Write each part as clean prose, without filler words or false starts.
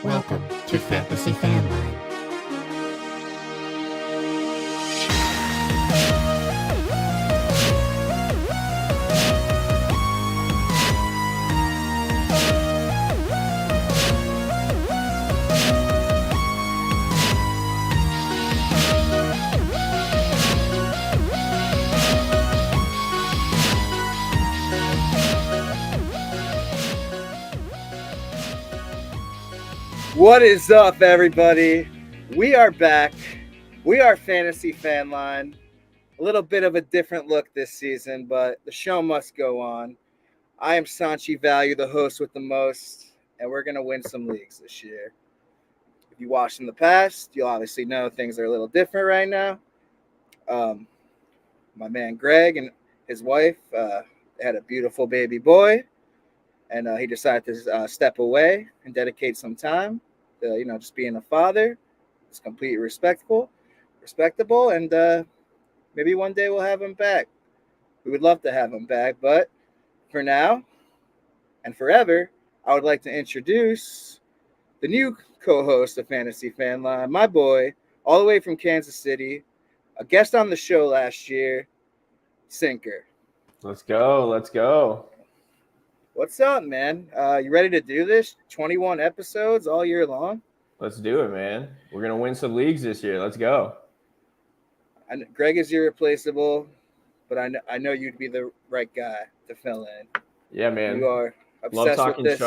Welcome to Fantasy Fanline. What is up, everybody? We are back. We are Fantasy Fanline. A little bit of a different look this season, but the show must go on. I am Sanchi Value, the host with the most, and we're going to win some leagues this year. If you watched in the past, you'll obviously know things are a little different right now. My man Greg and his wife had a beautiful baby boy, and he decided to step away and dedicate some time to, just being a father. It's completely respectable, and maybe one day we'll have him back. We would love to have him back, but for now and forever, I would like to introduce the new co-host of Fantasy Fanline, my boy, all the way from Kansas City, a guest on the show last year, Sinker. Let's go. What's up, man? You ready to do this? 21 episodes all year long? Let's do it, man. We're going to win some leagues this year. Let's go. Greg is irreplaceable, but I know you'd be the right guy to fill in. Yeah, man. You are obsessed with this.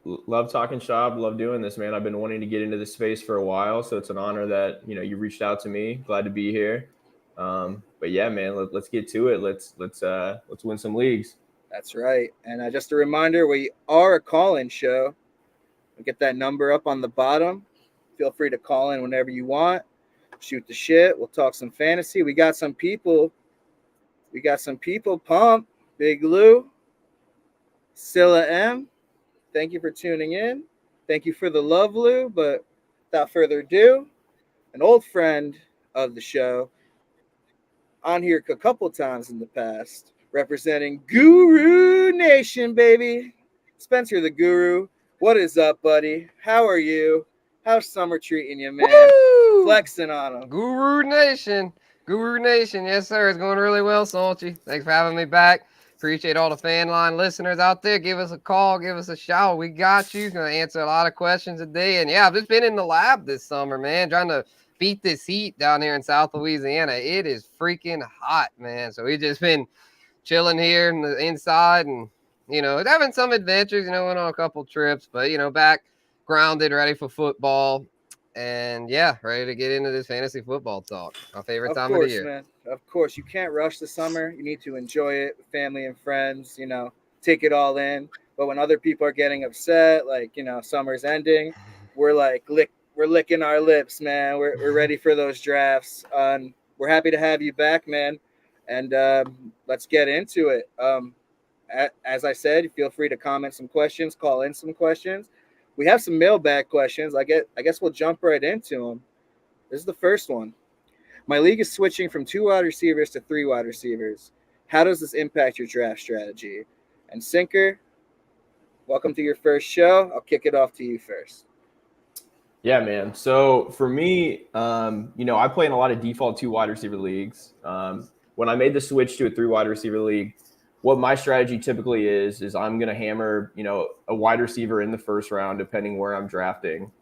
Love talking shop. Love doing this, man. I've been wanting to get into this space for a while, so it's an honor that you reached out to me. Glad to be here. But yeah, man, let's get to it. Let's win some leagues. That's right. And just a reminder, we are a call-in show. We'll get that number up on the bottom. Feel free to call in whenever you want. Shoot the shit. We'll talk some fantasy. We got some people pumped. Big Lou, Scylla M, thank you for tuning in. Thank you for the love, Lou. But without further ado, an old friend of the show, on here a couple times in the past, representing Guru Nation, baby. Spencer the Guru. What is up, buddy? How are you? How's summer treating you, man? Woo! Flexing on them. Guru Nation. Yes, sir. It's going really well, Salty. Thanks for having me back. Appreciate all the Fanline listeners out there. Give us a call. Give us a shout. We got you. Going to answer a lot of questions today. And, yeah, I've just been in the lab this summer, man, trying to beat this heat down here in South Louisiana. It is freaking hot, man. So we've just been chilling here in the inside and, having some adventures, went on a couple trips, but, back grounded, ready for football. And, yeah, ready to get into this fantasy football talk. My favorite time of the year. Man. Of course, you can't rush the summer. You need to enjoy it with family and friends, take it all in. But when other people are getting upset, like, summer's ending, we're like, we're licking our lips, man. We're ready for those drafts. We're happy to have you back, man. And let's get into it. As I said, feel free to comment some questions, call in some questions. We have some mailbag questions. I guess we'll jump right into them. This is the first one. My league is switching from 2 wide receivers to 3 wide receivers. How does this impact your draft strategy? And Sinker, welcome to your first show. I'll kick it off to you first. Yeah, man. So for me, I play in a lot of default 2 wide receiver leagues. When I made the switch to a 3 wide receiver league, what my strategy typically is I'm going to hammer, a wide receiver in the first round, depending where I'm drafting.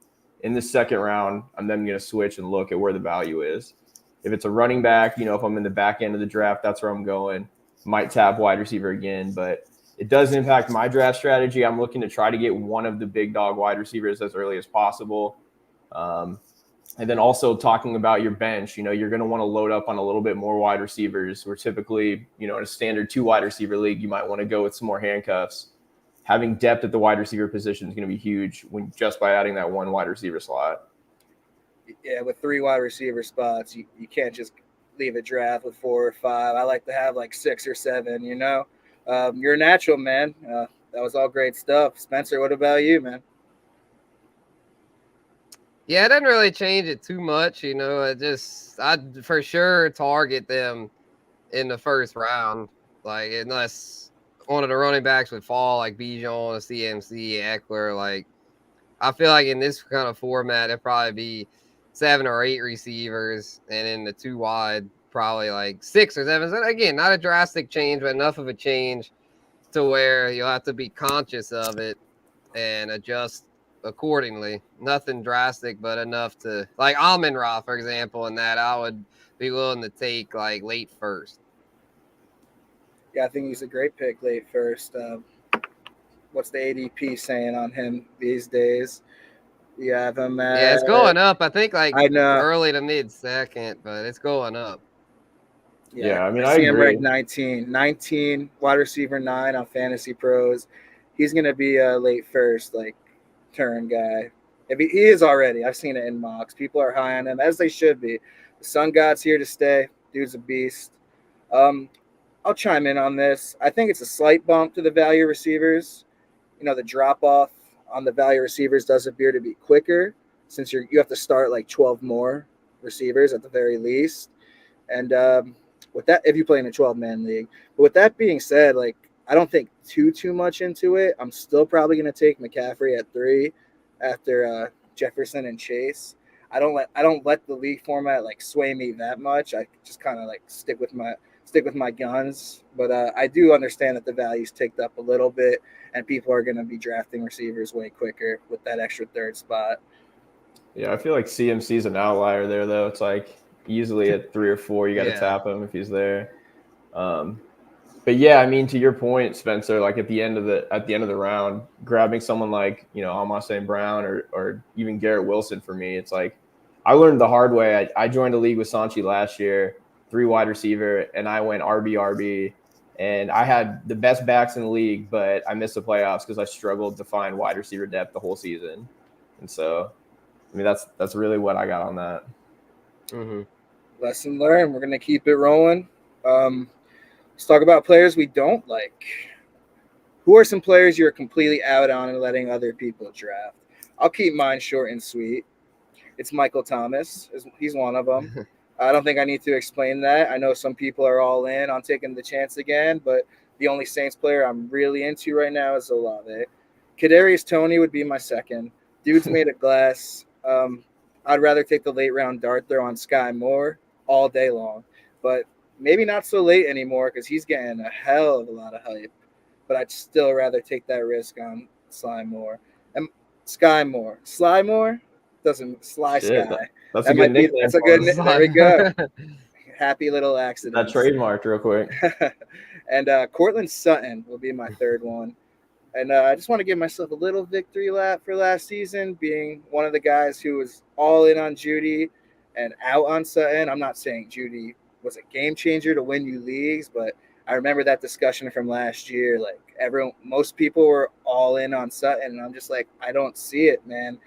In the second round, I'm then going to switch and look at where the value is. If it's a running back, if I'm in the back end of the draft, that's where I'm going. Might tap wide receiver again, but it does impact my draft strategy. I'm looking to try to get one of the big dog wide receivers as early as possible. And then also talking about your bench, you're going to want to load up on a little bit more wide receivers. Where typically, in a standard 2 wide receiver league, you might want to go with some more handcuffs. Having depth at the wide receiver position is going to be huge just by adding that 1 wide receiver slot. Yeah, with 3 wide receiver spots, you can't just leave a draft with 4 or 5. I like to have like 6 or 7, You're a natural, man. That was all great stuff. Spencer, what about you, man? Yeah, it doesn't really change it too much, I'd for sure target them in the first round, like unless one of the running backs would fall, like Bijan, CMC, Eckler, like I feel like in this kind of format, it'd probably be 7 or 8 receivers, and in the 2 wide, probably like 6 or 7. So again, not a drastic change, but enough of a change to where you'll have to be conscious of it and adjust accordingly. Nothing drastic, but enough to, like Amon-Ra, for example, and that I would be willing to take like late first. Yeah, I think he's a great pick late first. What's the ADP saying on him these days? You have him Yeah, it's at, going up. I think like I know. early to mid second, but it's going up. Yeah, I mean, I I see him agree. ranked 19, wide receiver 9 on Fantasy Pros. He's gonna be a late first, like turn guy. If he is already, I've seen it in mocks. People are high on him, as they should be. The Sun God's here to stay. Dude's a beast. Um, I'll chime in on this. I think it's a slight bump to the value receivers. The drop off on the value receivers does appear to be quicker since you have to start like 12 more receivers at the very least. And with that, if you play in a 12-man league, but with that being said, like I don't think too much into it. I'm still probably going to take McCaffrey at 3 after Jefferson and Chase. I don't let the league format like sway me that much. I just kind of like stick with my guns. But I do understand that the value's ticked up a little bit, and people are going to be drafting receivers way quicker with that extra third spot. Yeah, I feel like CMC's an outlier there, though. It's like easily at 3 or 4, you got to Yeah. tap him if he's there. But yeah, I mean, to your point, Spencer, like at the end of the round, grabbing someone like Amon St. Brown or even Garrett Wilson for me, it's like I learned the hard way. I joined a league with Sanchi last year, 3 wide receiver, and I went RB, and I had the best backs in the league, but I missed the playoffs because I struggled to find wide receiver depth the whole season, and so I mean that's really what I got on that. Mm-hmm. Lesson learned. We're going to keep it rolling. Let's talk about players we don't like. Who are some players you're completely out on and letting other people draft? I'll keep mine short and sweet. It's Michael Thomas. He's one of them. I don't think I need to explain that. I know some people are all in on taking the chance again, but the only Saints player I'm really into right now is Olave. Kadarius Toney would be my second. Dude's made of glass. I'd rather take the late round dart throw on Sky Moore all day long, but maybe not so late anymore because he's getting a hell of a lot of hype. But I'd still rather take that risk on Sly Moore. And Sky Moore. Sly Moore? Doesn't Sly Shit, Sky. that's a That good might be nickname. that's a good there we go. Happy little That accident. trademarked real quick. And Cortland Sutton will be my third one. And I just want to give myself a little victory lap for last season, being one of the guys who was all in on Judy and out on Sutton. I'm not saying Judy was a game changer to win you leagues, but I remember that discussion from last year. Like most people were all in on Sutton, and I'm just like, I don't see it, man.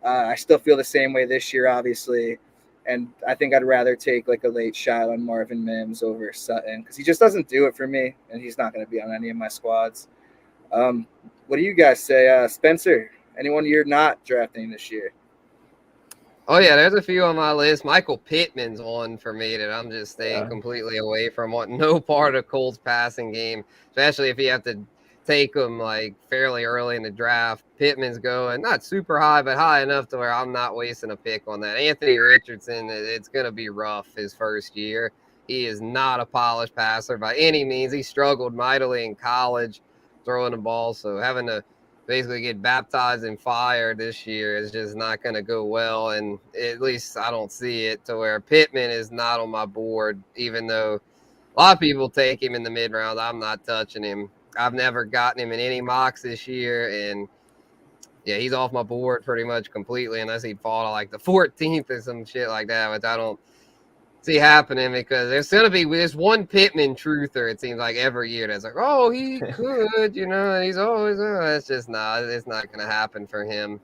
I still feel the same way this year, obviously. And I think I'd rather take like a late shot on Marvin Mims over Sutton because he just doesn't do it for me, and he's not going to be on any of my squads. What do you guys say, Spencer? Anyone you're not drafting this year? Oh yeah, there's a few on my list. Michael Pittman's one for me that I'm just staying Yeah. completely away from. Want no part of Colts passing game, especially if you have to take him like fairly early in the draft. Pittman's going not super high, but high enough to where I'm not wasting a pick on that. Anthony Richardson, it's going to be rough his first year. He is not a polished passer by any means. He struggled mightily in college throwing the ball, so having to basically get baptized in fire this year is just not going to go well. And at least I don't see it to where Pittman is not on my board, even though a lot of people take him in the mid round. I'm not touching him. I've never gotten him in any mocks this year. And yeah, he's off my board pretty much completely unless he fall to like the 14th or some shit like that, which I don't see happening because there's going to be this one Pittman truther, it seems like every year that's like, oh, he could, and he's always, it's just not, it's not going to happen for him.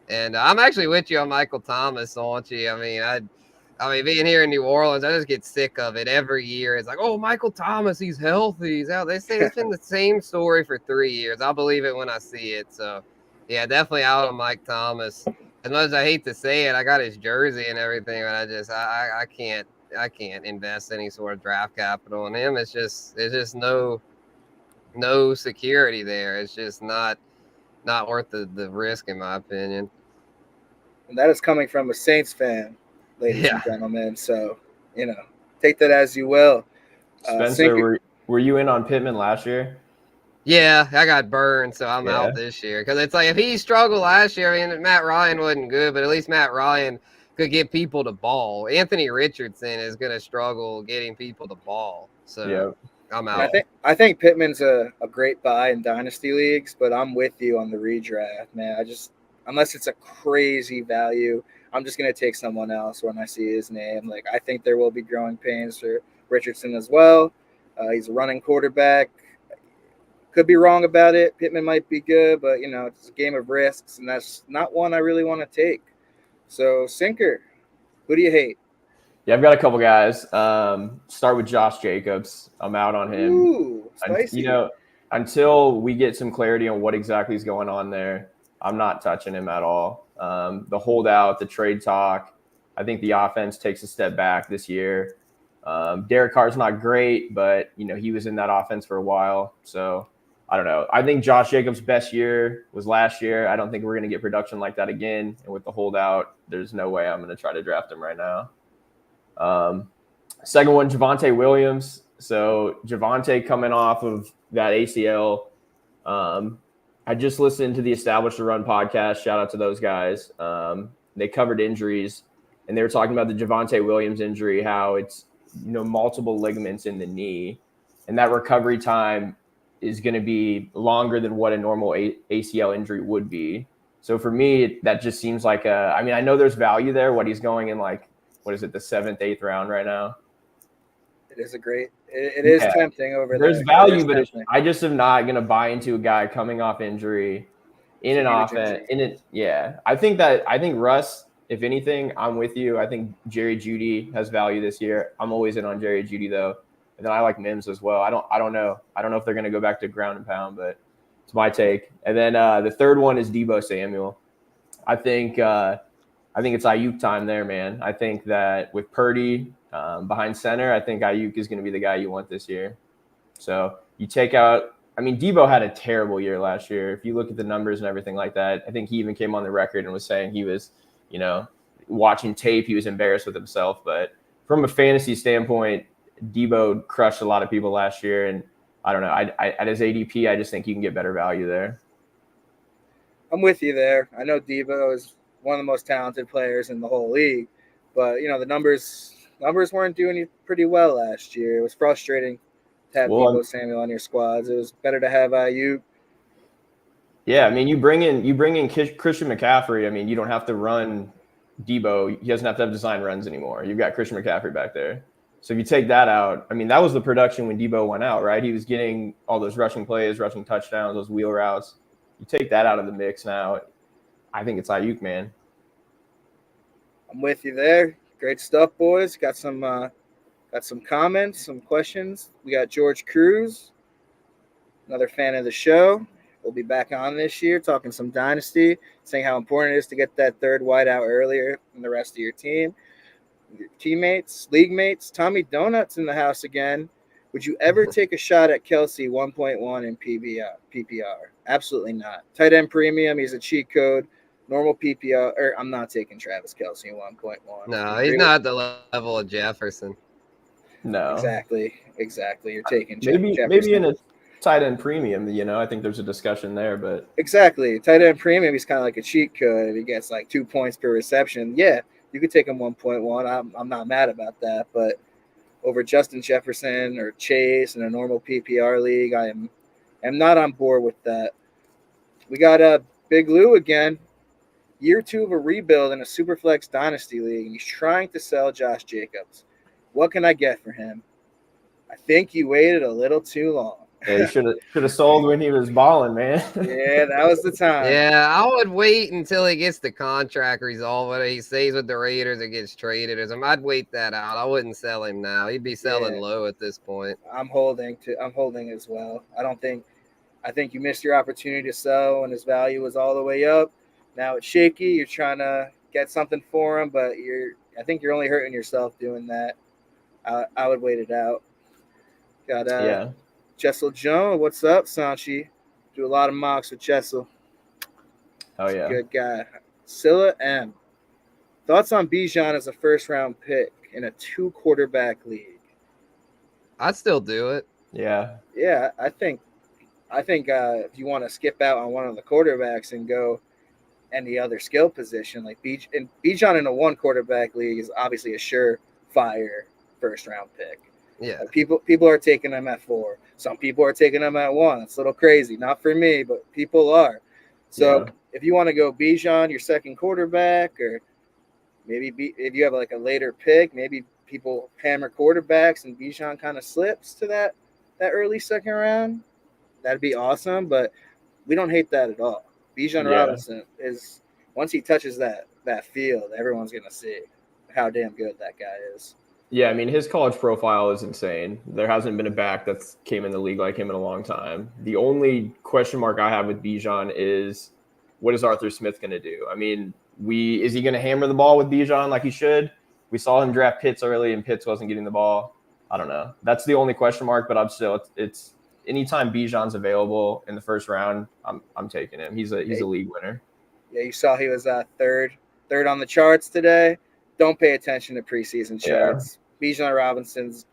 And I'm actually with you on Michael Thomas, aren't you? I mean, being here in New Orleans, I just get sick of it every year. It's like, oh, Michael Thomas, he's healthy. He's out. They say it's been the same story for 3 years. I'll believe it when I see it. So, yeah, definitely out on Mike Thomas. As much as I hate to say it, I got his jersey and everything, but I can't invest any sort of draft capital in him. It's just no security there. It's just not not worth the risk, in my opinion. And that is coming from a Saints fan, ladies Yeah. and gentlemen. So, take that as you will. Spencer, were you in on Pittman last year? Yeah, I got burned, so I'm Yeah. out this year. Because it's like if he struggled last year, I mean, Matt Ryan wasn't good, but at least Matt Ryan could get people the ball. Anthony Richardson is going to struggle getting people the ball. So Yeah. I'm out. I think Pittman's a great buy in dynasty leagues, but I'm with you on the redraft, man. Unless it's a crazy value, I'm just gonna take someone else when I see his name. Like I think there will be growing pains for Richardson as well. He's a running quarterback. Could be wrong about it. Pittman might be good, but it's a game of risks, and that's not one I really want to take. So Sinker, who do you hate? Yeah, I've got a couple guys. Start with Josh Jacobs. I'm out on him. Ooh, spicy. Until we get some clarity on what exactly is going on there, I'm not touching him at all. The holdout, the trade talk, I think the offense takes a step back this year. Derek Carr's not great, but he was in that offense for a while. So I don't know. I think Josh Jacobs' best year was last year. I don't think we're going to get production like that again. And with the holdout, there's no way I'm going to try to draft him right now. Second one, Javonte Williams. So Javonte coming off of that ACL. I just listened to the Establish the Run podcast. Shout out to those guys. They covered injuries, and they were talking about the Javonte Williams injury, how it's multiple ligaments in the knee, and that recovery time is going to be longer than what a normal ACL injury would be. So for me, that just seems like I know there's value there. What he's going in the 7th, 8th round right now. It is it is tempting over there. There's value, but I just am not going to buy into a guy coming off injury in an offense. I think Russ, if anything, I'm with you. I think Jerry Jeudy has value this year. I'm always in on Jerry Jeudy though. And then I like Mims as well. I don't know. I don't know if they're going to go back to ground and pound, but it's my take. And then the third one is Deebo Samuel. I think it's Ayuk time there, man. I think that with Purdy behind center, I think Ayuk is going to be the guy you want this year. So you take out – Deebo had a terrible year last year. If you look at the numbers and everything like that, I think he even came on the record and was saying he was, watching tape, he was embarrassed with himself. But from a fantasy standpoint, Deebo crushed a lot of people last year. And I don't know. At his ADP, I just think you can get better value there. I'm with you there. I know Deebo is one of the most talented players in the whole league, but the numbers weren't doing pretty well last year. It was frustrating to have Deebo Samuel on your squads. It was better to have Ayuk. Yeah, you bring in Christian McCaffrey. You don't have to run Deebo. He doesn't have to have design runs anymore. You've got Christian McCaffrey back there. So if you take that out, that was the production when Deebo went out, right? He was getting all those rushing plays, rushing touchdowns, those wheel routes. You take that out of the mix now, I think it's Ayuk, man. I'm with you there. Great stuff, boys. Got some comments, some questions. We got George Cruz, another fan of the show. We'll be back on this year talking some dynasty, saying how important it is to get that third wideout earlier than the rest of your team. Your teammates, league mates, Tommy Donuts in the house again. Would you ever take a shot at Kelsey 1.1 in PPR? Absolutely not. Tight end premium, he's a cheat code. Normal PPR, or I'm not taking Travis Kelsey 1.1. No, he's not at the level of Jefferson. No. Exactly. You're taking Jefferson. Maybe in a tight end premium, I think there's a discussion there, but exactly. Tight end premium, he's kind of like a cheat code. He gets 2 points per reception. Yeah, you could take him 1.1. I'm not mad about that, but over Justin Jefferson or Chase in a normal PPR league, I am not on board with that. We got Big Lou again. Year 2 of a rebuild in a Superflex Dynasty League, and he's trying to sell Josh Jacobs. What can I get for him? I think you waited a little too long. Yeah, he should have sold when he was balling, man. Yeah, that was the time. Yeah, I would wait until he gets the contract resolved, whether he stays with the Raiders or gets traded or something. I'd wait that out. I wouldn't sell him now. He'd be selling low at this point. I'm holding as well. I think you missed your opportunity to sell when his value was all the way up. Now it's shaky. You're trying to get something for him, but I think you're only hurting yourself doing that. I would wait it out. Got Jessel Jones. What's up, Sanchi? Do a lot of mocks with Jessel. Oh He's a yeah. good guy. Scylla M. Thoughts on Bijan as a first-round pick in a 2-quarterback league? I'd still do it. Yeah. Yeah, I think if you want to skip out on one of the quarterbacks and go any other skill position, like Bijan in a 1-quarterback league is obviously a surefire first-round pick. Yeah. Like people are taking them at 4. Some people are taking them at 1. It's a little crazy. Not for me, but people are. So if you want to go Bijan, your second quarterback, or maybe if you have like a later pick, maybe people hammer quarterbacks and Bijan kind of slips to that early second round, that'd be awesome. But we don't hate that at all. Bijan Robinson is, once he touches that field, everyone's gonna see how damn good that guy is. Yeah, I mean, his college profile is insane. There hasn't been a back that's came in the league like him in a long time. The only question mark I have with Bijan is, what is Arthur Smith going to do? I mean, is he going to hammer the ball with Bijan like he should? We saw him draft Pitts early, and Pitts wasn't getting the ball. I don't know. That's the only question mark, but I'm still it's anytime Bijan's available in the first round, I'm taking him. He's a league winner. Yeah, you saw he was third on the charts today. Don't pay attention to preseason charts. Bijan Robinson's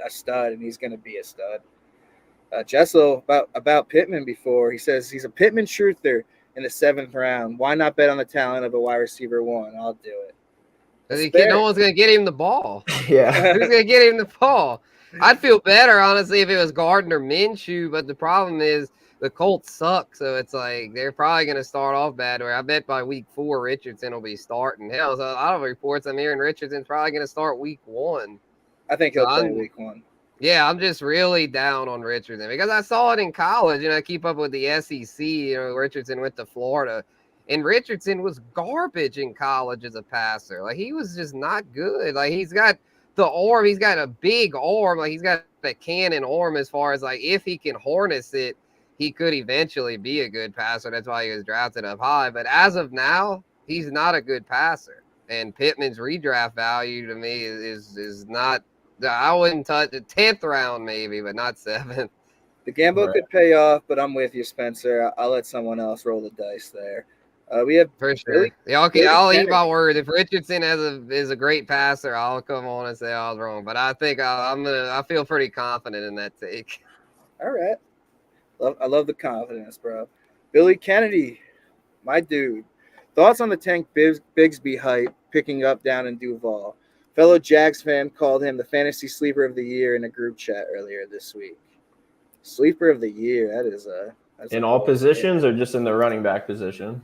a stud, and he's going to be a stud. Jessel, about Pittman before, he says he's a Pittman truther in the 7th round. Why not bet on the talent of a wide receiver 1? I'll do it. No one's going to get him the ball. Yeah. Who's going to get him the ball? I'd feel better, honestly, if it was Gardner Minshew, but the problem is the Colts suck, so it's like they're probably going to start off bad. Where I bet by week 4, Richardson will be starting. Hell, so a lot of reports I'm hearing Richardson's probably going to start week 1. I think he'll play week 1. Yeah, I'm just really down on Richardson because I saw it in college. I keep up with the SEC. Richardson went to Florida, and Richardson was garbage in college as a passer. Like, he was just not good. Like, he's got the arm. He's got a big arm. Like, he's got a cannon arm as far as, like, if he can harness it, he could eventually be a good passer. That's why he was drafted up high. But as of now, he's not a good passer. And Pittman's redraft value to me is not – I wouldn't touch the 10th round maybe, but not 7th. The gamble could pay off, but I'm with you, Spencer. I'll let someone else roll the dice there. We have for sure. I'll eat my word. If Richardson is a great passer, I'll come on and say I was wrong. But I think I feel pretty confident in that take. All right. I love the confidence, bro. Billy Kennedy, my dude. Thoughts on the Tank Bigsby hype picking up down in Duval? Fellow Jags fan called him the fantasy sleeper of the year in a group chat earlier this week. Sleeper of the year. That's in all positions or just in the running back position?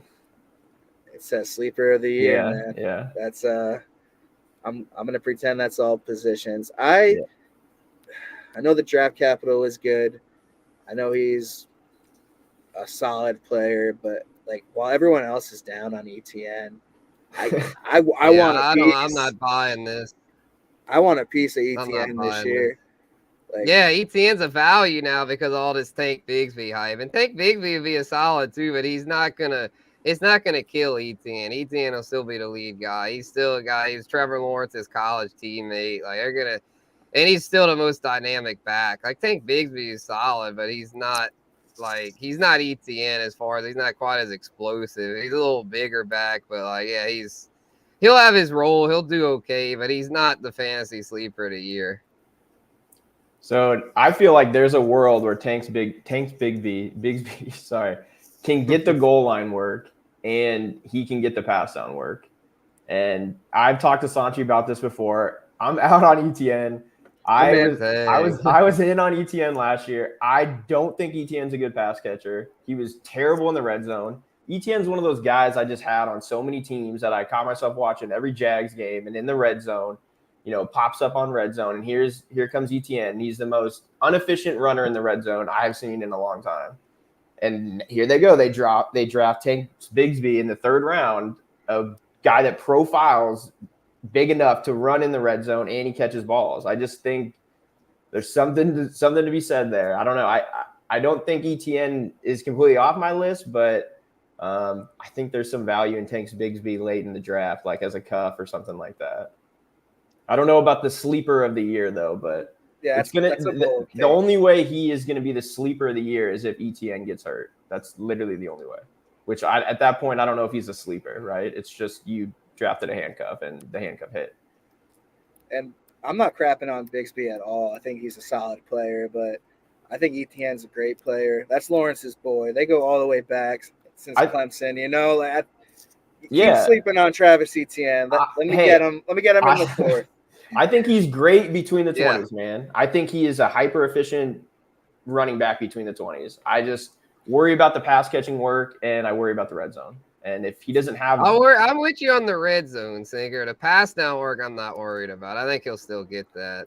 It says sleeper of the year, man. Yeah. That's I'm gonna pretend that's all positions. I know the draft capital is good. I know he's a solid player, but like while everyone else is down on ETN, I want a piece. I'm not buying this. I want a piece of ETN this year. Like, ETN's a value now because of all this Tank Bigsby hype. And Tank Bigsby would be a solid too, but it's not gonna kill ETN. ETN will still be the lead guy. He's still a guy. He's Trevor Lawrence's college teammate. Like and he's still the most dynamic back. Like Tank Bigsby is solid, but he's not ETN as far as he's not quite as explosive. He's a little bigger back, but he'll have his role. He'll do okay, but he's not the fantasy sleeper of the year. So I feel like there's a world where Bigsby can get the goal line work and he can get the pass down work. And I've talked to Sanchi about this before. I'm out on ETN. I was in on ETN last year. I don't think ETN's a good pass catcher. He was terrible in the red zone. ETN's one of those guys I just had on so many teams that I caught myself watching every Jags game and in the red zone, pops up on red zone. And here comes ETN. He's the most inefficient runner in the red zone I've seen in a long time. And here they go. They draft Tank Bigsby in the 3rd round, a guy that profiles big enough to run in the red zone and he catches balls. I just think there's something to be said there. I don't know. I don't think ETN is completely off my list, but I think there's some value in Tank Bigsby late in the draft, like as a cuff or something like that. I don't know about the sleeper of the year though, but the only way he is going to be the sleeper of the year is if ETN gets hurt. That's literally the only way. which at that point, I don't know if he's a sleeper, right? It's just you drafted a handcuff and the handcuff hit. And I'm not crapping on Bigsby at all. I think he's a solid player, but I think Etienne's a great player. That's Lawrence's boy. They go all the way back since Clemson. You know, like, keep sleeping on Travis Etienne. Let me get him. Let me get him in the fourth. I think he's great between the 20s, man. I think he is a hyper efficient running back between the 20s. I just worry about the pass catching work, and I worry about the red zone. And if he doesn't have, I'm with you on the red zone, Sinker. The pass down work, I'm not worried about. I think he'll still get that.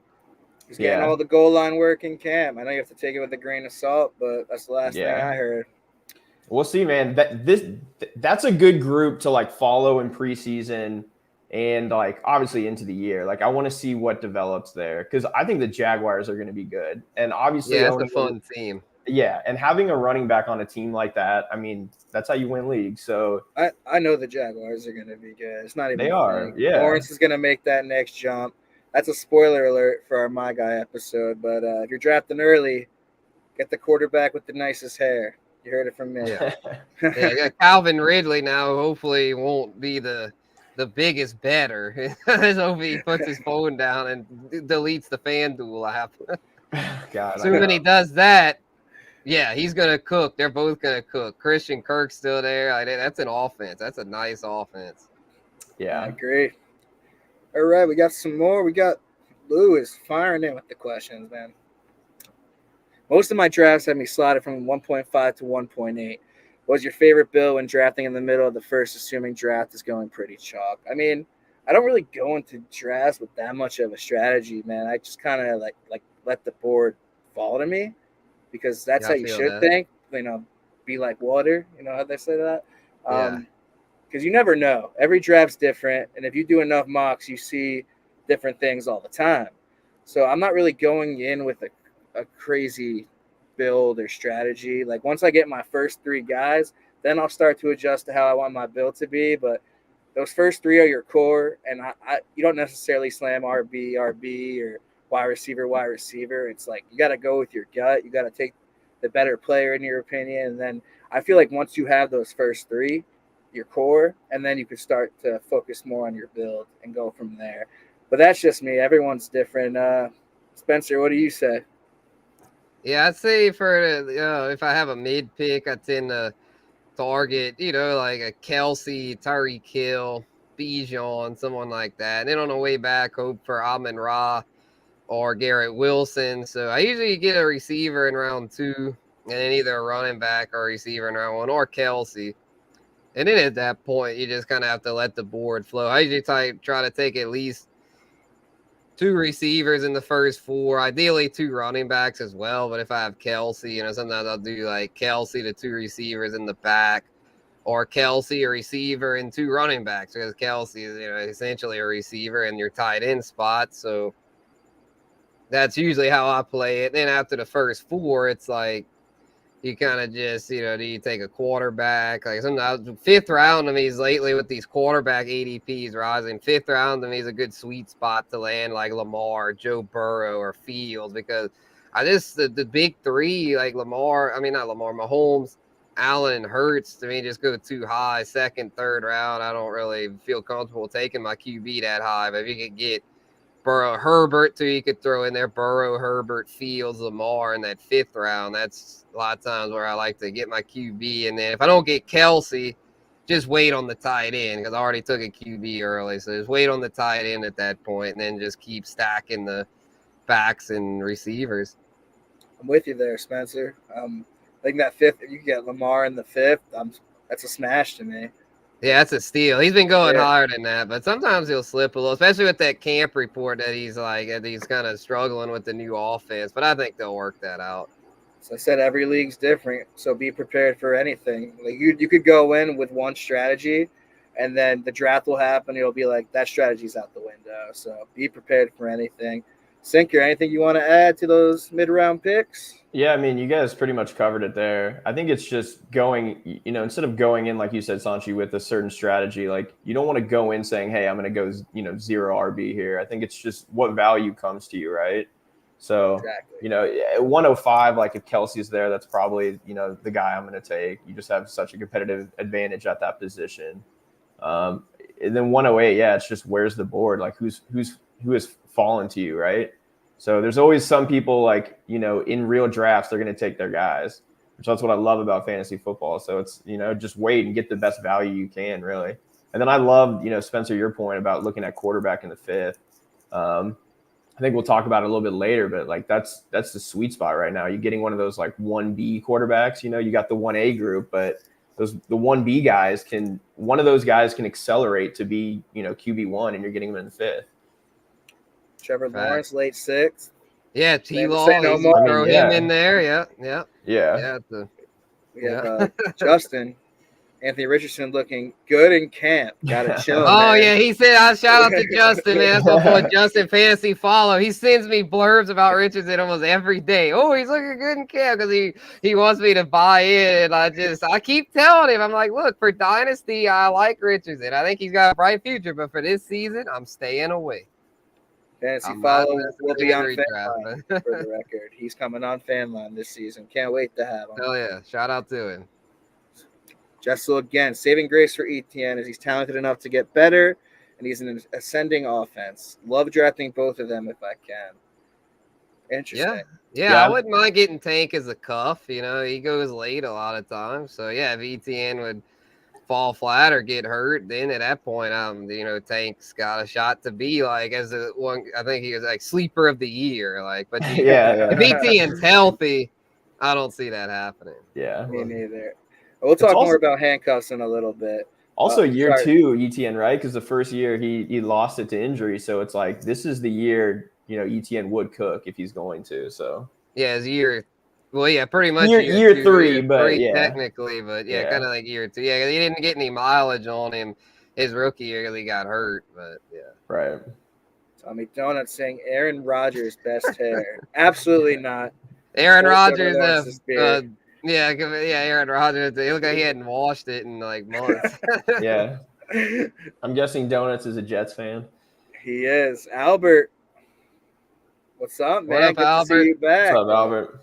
He's getting all the goal line work in camp. I know you have to take it with a grain of salt, but that's the last thing I heard. We'll see, man. That's a good group to like follow in preseason and like obviously into the year. Like I want to see what develops there because I think the Jaguars are going to be good. And obviously, it's a fun team. Yeah, and having a running back on a team like that, I mean, that's how you win leagues. So I know the Jaguars are going to be good. It's not even. They are. Yeah. Lawrence is going to make that next jump. That's a spoiler alert for our My Guy episode. But if you're drafting early, get the quarterback with the nicest hair. You heard it from me. Yeah, Calvin Ridley now hopefully won't be the biggest better. I hope he puts his phone down and deletes the FanDuel app. God, so when he does that, he's going to cook. They're both going to cook. Christian Kirk's still there. That's an offense. That's a nice offense. Yeah, great. All right, we got some more. We got Lewis firing in with the questions, man. Most of my drafts had me slotted from 1.5 to 1.8. What was your favorite build when drafting in the middle of the first, assuming draft is going pretty chalk? I mean, I don't really go into drafts with that much of a strategy, man. I just kind of like let the board fall to me because that's how you should think. You know, be like water. You know how they say that? Because you never know. Every draft's different, and if you do enough mocks, you see different things all the time. So I'm not really going in with a crazy build or strategy. Like once I get my first three guys, then I'll start to adjust to how I want my build to be. But those first three are your core, and you don't necessarily slam RB or wide receiver. It's like you got to go with your gut. You got to take the better player in your opinion, and then I feel like once you have those first three, your core, and then you can start to focus more on your build and go from there. But that's just me. Everyone's different. Spencer, what do you say? Yeah, I'd say for if I have a mid pick, I tend to target, like a Kelsey, Tyreek Hill, Bijan, someone like that. And then on the way back, hope for Amon-Ra or Garrett Wilson. So I usually get a receiver in round 2, and then either a running back or a receiver in round 1 or Kelsey. And then at that point, you just kind of have to let the board flow. I usually try to take at least 2 receivers in the first 4, ideally 2 running backs as well. But if I have Kelsey, sometimes I'll do like Kelsey to 2 receivers in the back, or Kelsey a receiver and 2 running backs, because Kelsey is essentially a receiver in your tight end spot. So that's usually how I play it. Then after the first 4, it's like you kind of just, do you take a quarterback? Like sometimes 5th round to me is lately with these quarterback ADPs rising. 5th round to me is a good sweet spot to land like Lamar, Joe Burrow, or Fields, because the big 3, like Mahomes, Allen, and Hurts, to me just go too high. 2nd, 3rd round, I don't really feel comfortable taking my QB that high. But if you could get Burrow, Herbert too, you could throw in there Burrow, Herbert, Fields, Lamar in that 5th round. That's a lot of times where I like to get my QB. And then if I don't get Kelsey, just wait on the tight end, because I already took a QB early. So just wait on the tight end at that point, and then just keep stacking the backs and receivers. I'm with you there, Spencer. I think that 5th, if you get Lamar in the 5th, that's a smash to me. Yeah, that's a steal. He's been going higher than that, but sometimes he'll slip a little, especially with that camp report that he's kind of struggling with the new offense. But I think they'll work that out. So I said every league's different, so be prepared for anything. Like you could go in with one strategy, and then the draft will happen. It'll be like that strategy's out the window. So be prepared for anything. Sinker, anything you want to add to those mid-round picks? Yeah, I mean, you guys pretty much covered it there. I think it's just going, instead of going in, like you said, Sanchi, with a certain strategy, like you don't want to go in saying, hey, I'm going to go, 0 RB here. I think it's just what value comes to you, right? So, Exactly. you know, at 105, like if Kelsey's there, that's probably, you know, the guy I'm going to take. You just have such a competitive advantage at that position. And then 108, yeah, it's just where's the board? Like who has fallen to you, right? So there's always some people like, you know, in real drafts, they're going to take their guys, which that's what I love about fantasy football. So it's, you know, just wait and get the best value you can, really. And then I love, you know, Spencer, your point about looking at quarterback in the 5th. I think we'll talk about it a little bit later, but like that's the sweet spot right now. You're getting one of those like 1B quarterbacks. You know, you got the 1A group, but the 1B guys one of those guys can accelerate to be, you know, QB1, and you're getting them in the 5th. Trevor Lawrence, late 6th. Yeah, Say T-Law, no easy more. to throw him in there. Yeah. We have Justin. Anthony Richardson looking good in camp. Got to chill. Oh, man. yeah. He said, shout out to Justin, man. That's what I'm Justin Fantasy Follow. He sends me blurbs about Richardson almost every day. Oh, he's looking good in camp because he wants me to buy in. And I keep telling him, I'm like, look, for Dynasty, I like Richardson. I think he's got a bright future, but for this season, I'm staying away. Fantasy Follow will be on Fanline for the record. He's coming on Fanline this season. Can't wait to have him. Hell yeah. Shout out to him. Jessel again, saving grace for Etienne as he's talented enough to get better, and he's an ascending offense. Love drafting both of them if I can. Interesting. Yeah, I wouldn't mind getting Tank as a cuff. You know, he goes late a lot of times. So, yeah, if Etienne would fall flat or get hurt, then at that point, you know, Tank's got a shot to be like as a one. I think he was like sleeper of the year. Like, but if Etienne's healthy, I don't see that happening. Yeah, me neither. We'll talk more about handcuffs in a little bit. Also, year 2, Etienne, right? Because the first year he lost it to injury, so it's like this is the year, you know, Etienne would cook if he's going to. So yeah, it's year. Well, yeah, pretty much year 3, but technically, but kind of like year 2. Yeah, he didn't get any mileage on him his rookie year. He got hurt, but yeah, right. Tommy Donut saying Aaron Rodgers best hair. Absolutely not. Aaron Rodgers. Aaron Rodgers. He looked like he hadn't washed it in like months. Yeah. I'm guessing Donuts is a Jets fan. He is. Albert. What's up, man? What up, Good Albert? to see you back. What's up, Albert?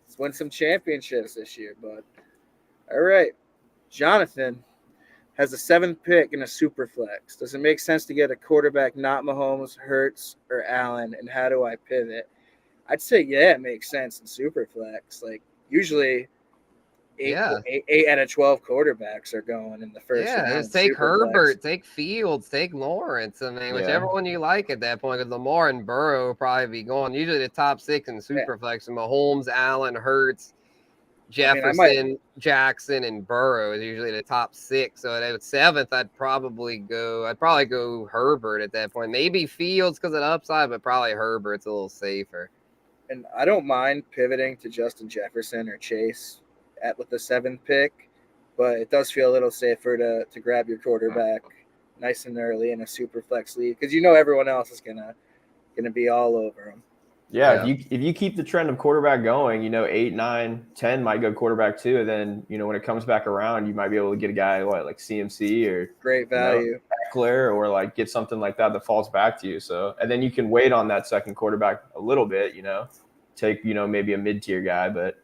Let's win some championships this year, bud. All right. Jonathan has the 7th pick in a super flex. Does it make sense to get a quarterback not Mahomes, Hurts, or Allen? And how do I pivot? I'd say, yeah, it makes sense in super flex. Like, usually 8 out of 12 quarterbacks are going in the first round. Yeah, just take Herbert, take Fields, take Lawrence. I mean, whichever one you like at that point, because Lamar and Burrow will probably be going. Usually the top 6 in super flex are Mahomes, Allen, Hurts, Jefferson, Jackson, and Burrow is usually the top 6. So at 7th, I'd probably go Herbert at that point. Maybe Fields because of the upside, but probably Herbert's a little safer. And I don't mind pivoting to Justin Jefferson or Chase with the 7th pick, but it does feel a little safer to grab your quarterback nice and early in a super flex league because you know everyone else is gonna be all over him. Yeah, if you keep the trend of quarterback going, you know, 8, 9, 10 might go quarterback too, and then you know when it comes back around, you might be able to get a guy like CMC or great value, Eckler, or like get something like that falls back to you. So and then you can wait on that second quarterback a little bit, you know, take maybe a mid-tier guy. But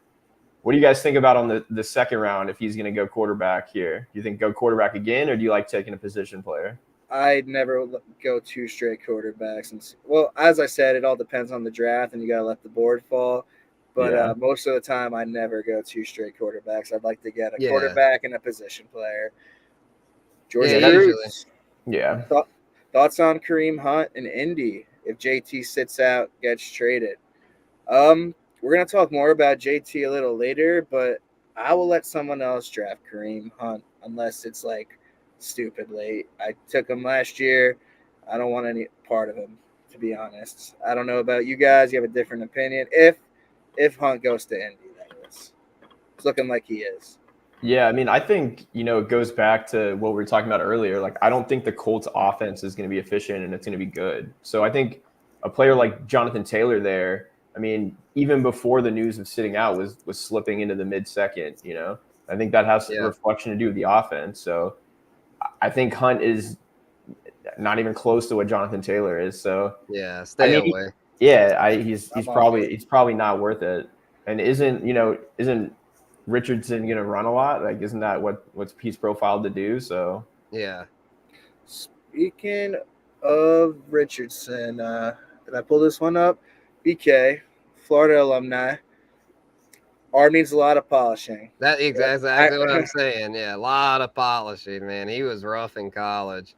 what do you guys think about on the second round if he's going to go quarterback here? Do you think go quarterback again, or do you like taking a position player? I'd never go 2 straight quarterbacks. And well, as I said, it all depends on the draft, and you got to let the board fall. But most of the time, I never go 2 straight quarterbacks. I'd like to get a quarterback and a position player. George Cruz. Yeah. Thoughts on Kareem Hunt and Indy if JT sits out, gets traded? We're going to talk more about JT a little later, but I will let someone else draft Kareem Hunt unless it's like stupid late. I took him last year. I don't want any part of him, to be honest. I don't know about you guys. You have a different opinion. If Hunt goes to Indy, that is. It's looking like he is. Yeah, I mean, I think, it goes back to what we were talking about earlier. Like, I don't think the Colts offense is going to be efficient and it's going to be good. So I think a player like Jonathan Taylor there, I mean, even before the news of sitting out was slipping into the mid-second, I think that has a reflection to do with the offense. So I think Hunt is not even close to what Jonathan Taylor is. So stay away. Yeah, he's I'm on board. probably not worth it. And isn't Richardson gonna run a lot? Like, isn't that what's he's profiled to do? So Yeah. Speaking of Richardson, did I pull this one up? BK, Florida alumni. R needs a lot of polishing. That's Yeah, exactly what I'm saying. Yeah, a lot of polishing, man. He was rough in college.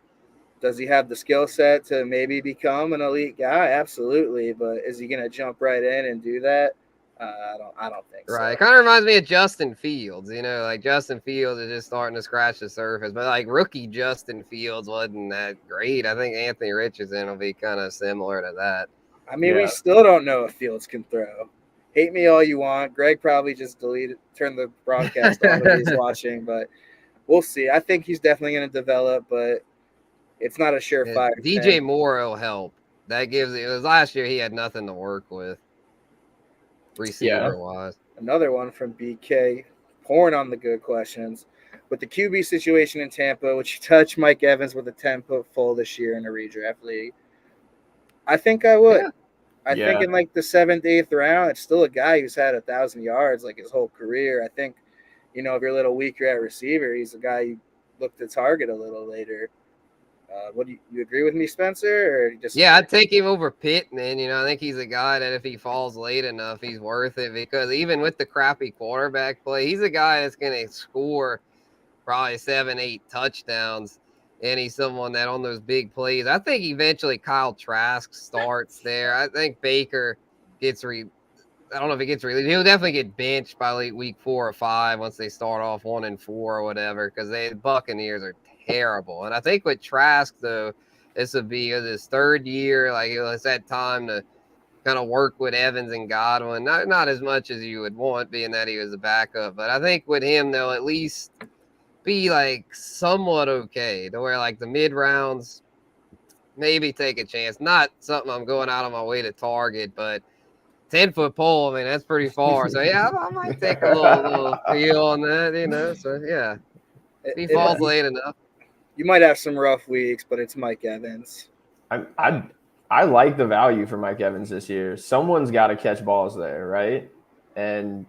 Does he have the skill set to maybe become an elite guy? Absolutely, but is he going to jump right in and do that? I don't think Right. so. It kind of reminds me of Justin Fields. Like Justin Fields is just starting to scratch the surface, but like rookie Justin Fields wasn't that great. I think Anthony Richardson will be kind of similar to that. I mean, yeah, we still don't know if Fields can throw. Hate me all you want. Greg probably just turned the broadcast on when he's watching, but we'll see. I think he's definitely going to develop, but it's not a surefire DJ thing. Moore will help. That gives it was last year he had nothing to work with receiver wise. Another one from BK, pouring on the good questions. With the QB situation in Tampa, would you touch Mike Evans with a 10-foot full this year in a redraft league? I think I would. Yeah. I think in like the 7th, 8th round, it's still a guy who's had 1,000 yards like his whole career. I think, if you're a little weaker at receiver, he's a guy you look to target a little later. What do you agree with me, Spencer, or just? Yeah, I'd take him over Pittman. I think he's a guy that if he falls late enough, he's worth it because even with the crappy quarterback play, he's a guy that's going to score probably 7, 8 touchdowns. And he's someone that on those big plays, I think eventually Kyle Trask starts there. I think Baker gets I don't know if he gets released. He'll definitely get benched by like week 4 or 5 once they start off 1-4 or whatever because the Buccaneers are terrible. And I think with Trask though, this would be his 3rd year. Like it's that time to kind of work with Evans and Godwin. Not as much as you would want, being that he was a backup. But I think with him, they'll at least be like somewhat okay to where like the mid rounds maybe take a chance. Not something I'm going out of my way to target, but 10-foot pole, I mean, that's pretty far. So yeah, I might take a little feel on that, So yeah, if he falls late enough. You might have some rough weeks, but it's Mike Evans. I like the value for Mike Evans this year. Someone's got to catch balls there, right? And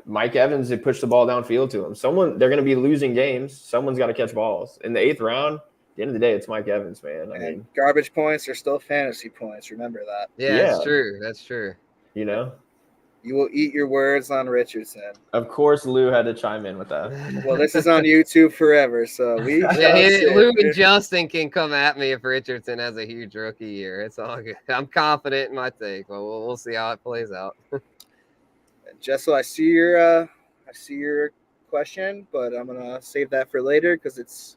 Mike Evans, they push the ball downfield to him. They're going to be losing games. Someone's got to catch balls. In the 8th round, at the end of the day, it's Mike Evans, man. I mean, garbage points are still fantasy points. Remember that. Yeah, that's true. That's true. You will eat your words on Richardson. Of course, Lou had to chime in with that. Well, this is on YouTube forever, so we. Lou and Justin can come at me if Richardson has a huge rookie year. It's all good. I'm confident in my take. Well, we'll see how it plays out. Jessel, I see your question, but I'm gonna save that for later because it's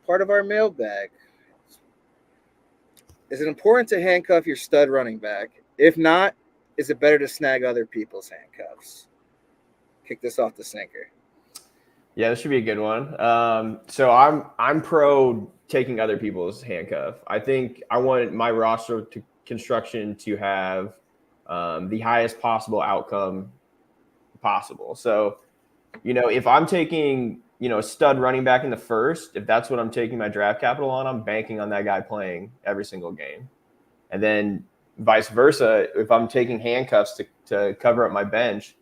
part of our mailbag. Is it important to handcuff your stud running back? If not, is it better to snag other people's handcuffs? Kick this off the sinker. Yeah, this should be a good one. So I'm pro taking other people's handcuff. I think I want my roster construction to have the highest possible outcome possible. So, if I'm taking, a stud running back in the first, if that's what I'm taking my draft capital on, I'm banking on that guy playing every single game. And then vice versa, if I'm taking handcuffs to cover up my bench,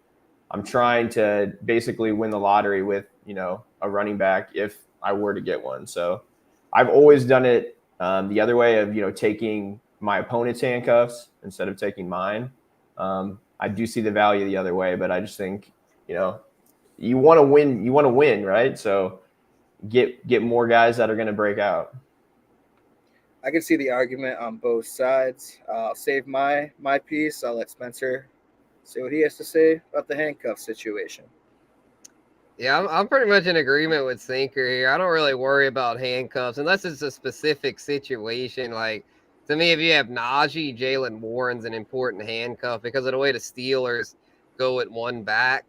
I'm trying to basically win the lottery with, a running back if I were to get one. So I've always done it the other way of, taking my opponent's handcuffs instead of taking mine. I do see the value the other way, but I just think, you want to win, right? So get more guys that are going to break out. I can see the argument on both sides. I'll save my piece. I'll let Spencer say what he has to say about the handcuff situation. Yeah, I'm pretty much in agreement with Sinker here. I don't really worry about handcuffs unless it's a specific situation. Like, to me, if you have Najee, Jalen Warren's an important handcuff because of the way the Steelers go at one back.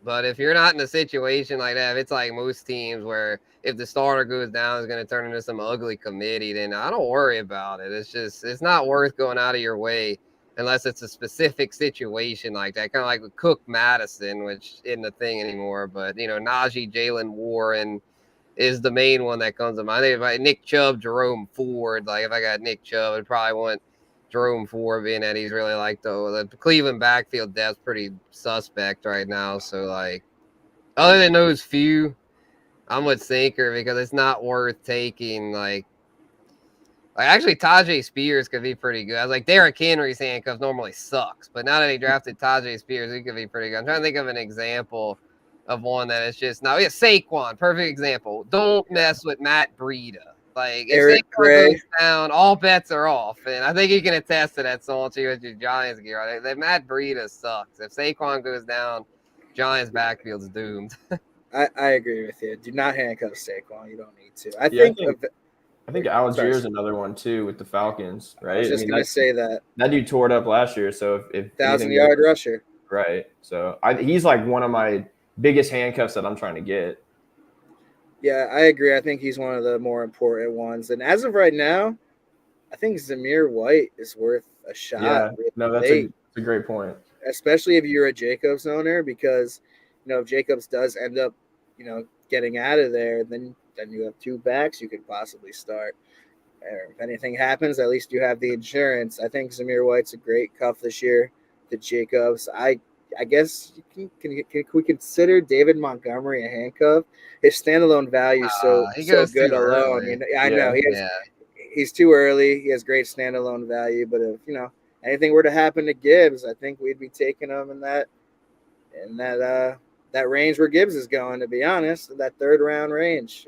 But if you're not in a situation like that, if it's like most teams where if the starter goes down, it's going to turn into some ugly committee, then I don't worry about it. It's not worth going out of your way unless it's a specific situation like that, kind of like with Cook Madison, which isn't a thing anymore. But, Najee, Jalen Warren is the main one that comes to mind. I think if Nick Chubb, Jerome Ford, like if I got Nick Chubb, I'd probably want Jerome Ford, being that he's really like the Cleveland backfield depth's pretty suspect right now. So like, other than those few, I'm with Sinker because it's not worth taking like actually Tajay Spears could be pretty good. I was like, Derrick Henry's handcuffs normally sucks, but now that he drafted Tajay Spears, he could be pretty good. I'm trying to think of an example of one that is just now. Yeah, Saquon, perfect example. Don't mess with Matt Breida. Like if Eric Saquon Gray. goes down, all bets are off, and I think he can attest to that. Salty with your Giants gear. That Matt Breida sucks. If Saquon goes down, Giants backfield's doomed. I agree with you. Do not handcuff Saquon. You don't need to. I Yeah, think. I think Sorry. Allgeier is another one too with the Falcons, right? I was just gonna say that that dude tore it up last year. So if 1,000-yard rusher. right? So he's like one of my biggest handcuffs that I'm trying to get. Yeah, I agree. I think he's one of the more important ones. And as of right now, I think Zamir White is worth a shot. Yeah, really no, that's late, a great point. especially if you're a Jacobs owner, because if Jacobs does end up, getting out of there, then you have two backs you could possibly start. If anything happens, at least you have the insurance. I think Zamir White's a great cuff this year to Jacobs. I guess can we consider David Montgomery a handcuff? His standalone value so He goes good too alone. early. I know Yeah. he's too early. He has great standalone value, but if anything were to happen to Gibbs, I think we'd be taking him in that range where Gibbs is going. To be honest, that third round range.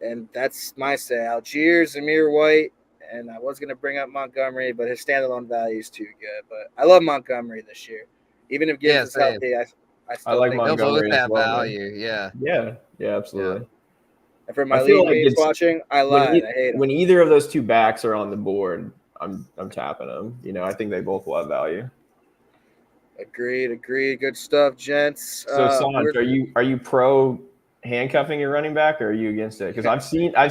And that's my say. Algier, Zamir White, and I was going to bring up Montgomery, but his standalone value is too good. But I love Montgomery this year. Even if Gibbs is healthy, I still like think Montgomery. They'll both have as well, value. man. Yeah, absolutely. And for my I feel league like mates watching, I lied. I hate him. When either of those two backs are on the board, I'm tapping them. I think they both will have value. Agreed. Good stuff, gents. So, Sanj, are you pro handcuffing your running back, or are you against it? Because I've seen. I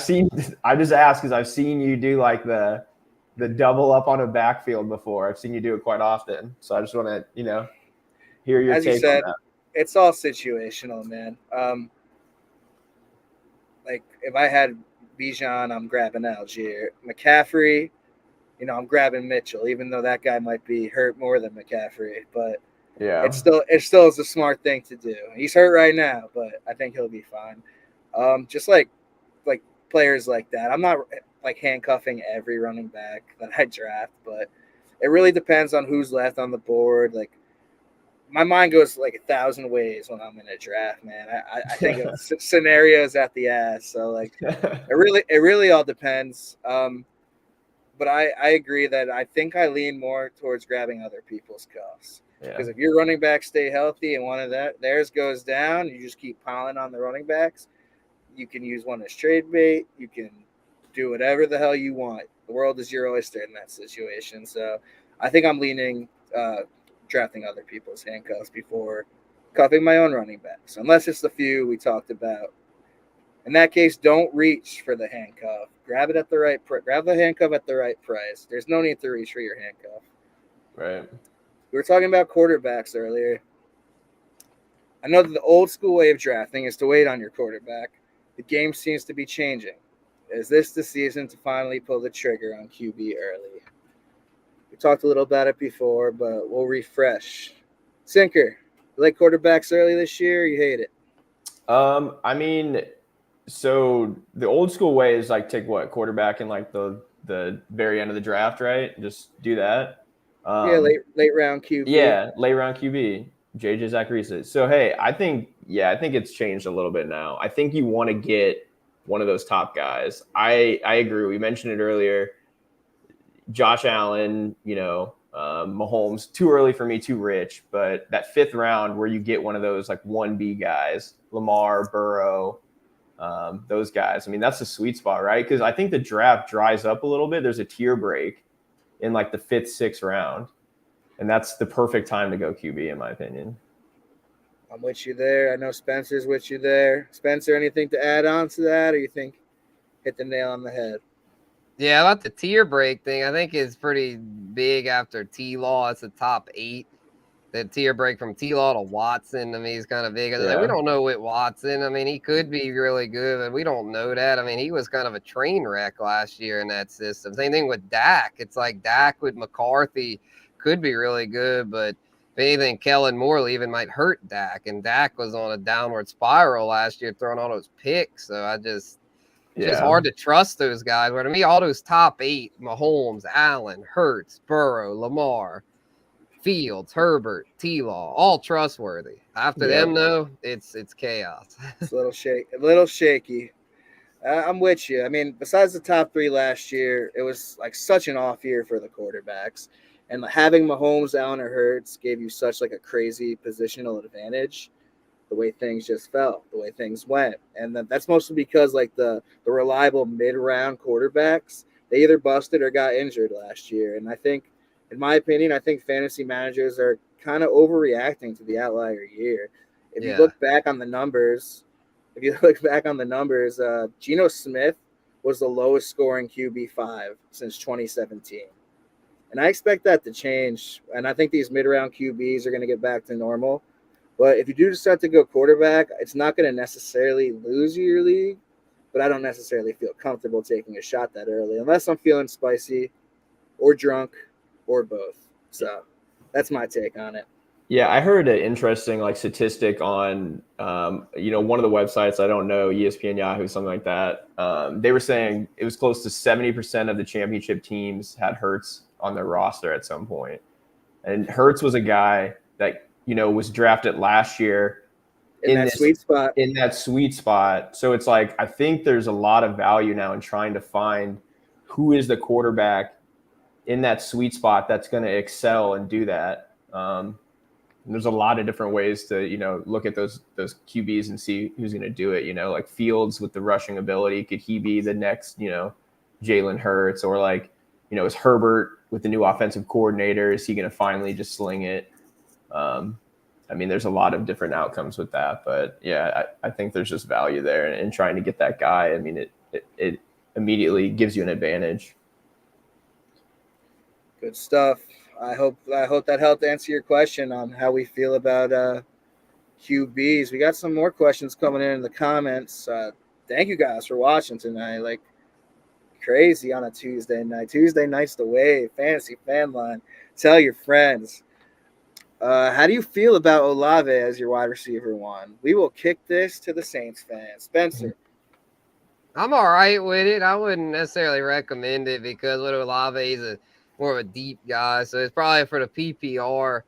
just asked because I've seen you do like the double up on a backfield before. I've seen you do it quite often. So I just want to hear your As take you said, on that. it's all situational, man. Like if I had Bijan, I'm grabbing Algier. McCaffrey, I'm grabbing Mitchell, even though that guy might be hurt more than McCaffrey. But Yeah, it still is a smart thing to do. He's hurt right now, but I think he'll be fine. Just like players like that. I'm not like handcuffing every running back that I draft, but it really depends on who's left on the board. Like my mind goes like 1,000 ways when I'm in a draft, man. I think of scenarios at the ass. So like it really all depends. But I agree that I think I lean more towards grabbing other people's cuffs. Because if your running backs stay healthy and one of theirs goes down, you just keep piling on the running backs. You can use one as trade bait. You can do whatever the hell you want. The world is your oyster in that situation. So I think I'm leaning drafting other people's handcuffs before cuffing my own running backs, unless it's the few we talked about. In that case, don't reach for the handcuff. Grab it at the right price. Grab the handcuff at the right price. There's no need to reach for your handcuff. Right. We were talking about quarterbacks earlier. I know that the old school way of drafting is to wait on your quarterback. The game seems to be changing. Is this the season to finally pull the trigger on QB early? We talked a little about it before, but we'll refresh. Sinker, you like quarterbacks early this year, or you hate it? I mean, so the old school way is like take quarterback in like the very end of the draft, right? Just do that. Late round QB. Yeah, late round QB. JJ Zacharias. So hey, I think it's changed a little bit now. I think you want to get one of those top guys. I agree. We mentioned it earlier. Josh Allen, Mahomes, too early for me, too rich. But that fifth round where you get one of those like 1B guys, Lamar, Burrow, those guys. I mean, that's the sweet spot, right? Because I think the draft dries up a little bit. There's a tier break in like the 5th, 6th round. And that's the perfect time to go QB, in my opinion. I'm with you there. I know Spencer's with you there. Spencer, anything to add on to that, or you think hit the nail on the head? Yeah, about the tier break thing, I think is pretty big after T-Law. It's the top 8. that tier break from T-Law to Watson, I mean, he's kind of big. Yeah. We don't know with Watson. I mean, he could be really good, but we don't know that. I mean, he was kind of a train wreck last year in that system. Same thing with Dak. It's like Dak with McCarthy could be really good, but if anything, Kellen Moore even might hurt Dak. And Dak was on a downward spiral last year, throwing all those picks. So it's just hard to trust those guys. Where to me, all those top 8, Mahomes, Allen, Hurts, Burrow, Lamar, Fields, Herbert, T-Law, all trustworthy. After them, though, it's chaos. It's a little shaky. I'm with you. I mean, besides the top 3 last year, it was like such an off year for the quarterbacks, and having Mahomes, Allen, or Hurts gave you such like a crazy positional advantage. The way things just felt, the way things went, and that's mostly because like the reliable mid-round quarterbacks, they either busted or got injured last year, and I think. In my opinion, I think fantasy managers are kind of overreacting to the outlier year. If you look back on the numbers, Geno Smith was the lowest scoring QB5 since 2017. And I expect that to change. And I think these mid-round QBs are going to get back to normal. But if you do decide to go quarterback, it's not going to necessarily lose your league. But I don't necessarily feel comfortable taking a shot that early unless I'm feeling spicy or drunk or both. So that's my take on it. Yeah, I heard an interesting like statistic on one of the websites, I don't know, ESPN, Yahoo, something like that. They were saying it was close to 70% of the championship teams had Hurts on their roster at some point. And Hurts was a guy that, was drafted last year in that sweet spot. So it's like, I think there's a lot of value now in trying to find who is the quarterback in that sweet spot that's going to excel and do that. There's a lot of different ways to, look at those QBs and see who's going to do it. Like Fields with the rushing ability, could he be the next, Jalen Hurts? Or like, is Herbert with the new offensive coordinator, is he going to finally just sling it? There's a lot of different outcomes with that, but yeah, I think there's just value there in trying to get that guy. It immediately gives you an advantage. Good stuff. I hope that helped answer your question on how we feel about QBs. We got some more questions coming in the comments. Thank you guys for watching tonight. Like crazy on a Tuesday night. Tuesday night's the wave. Fantasy Fanline. Tell your friends. How do you feel about Olave as your wide receiver 1? We will kick this to the Saints fans. Spencer. I'm all right with it. I wouldn't necessarily recommend it because with Olave, he's more of a deep guy. So it's probably for the PPR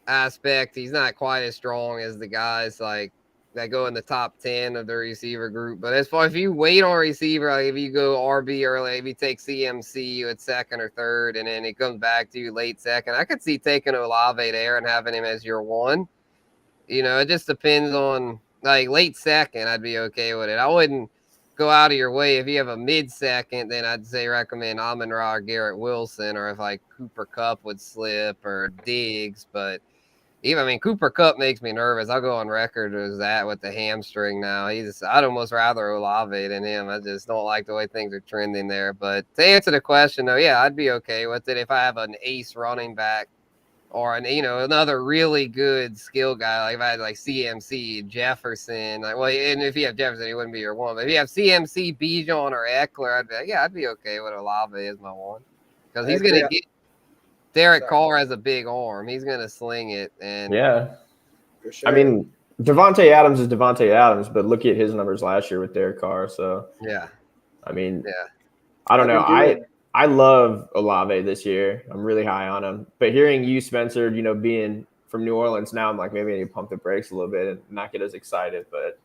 aspect. He's not quite as strong as the guys like that go in the top 10 of the receiver group. But as far if you wait on receiver, like if you go RB early, if you take CMC at second or third, and then it comes back to you late second, I could see taking Olave there and having him as your 1. It just depends on like late second. I'd be okay with it. I wouldn't go out of your way. If you have a mid-second, then I'd say recommend Amon-Ra or Garrett Wilson, or if like Cooper Kupp would slip or Diggs. But Cooper Kupp makes me nervous. I'll go on record as that with the hamstring now. I'd almost rather Olave than him. I just don't like the way things are trending there. But to answer the question, though, yeah, I'd be okay with it if I have an ace running back or another really good skill guy. Like if I had like CMC, Jefferson, and if you have Jefferson, he wouldn't be your 1. But if you have CMC, Bijan, or Eckler, I'd be okay with Olave as my 1 because he's gonna get. Derek Carr has a big arm. He's gonna sling it, and yeah, for sure. Devontae Adams is Devontae Adams, but look at his numbers last year with Derek Carr. So yeah, I don't know. I love Olave this year. I'm really high on him. But hearing you, Spencer, being from New Orleans now, I'm like, maybe I need to pump the brakes a little bit and not get as excited. But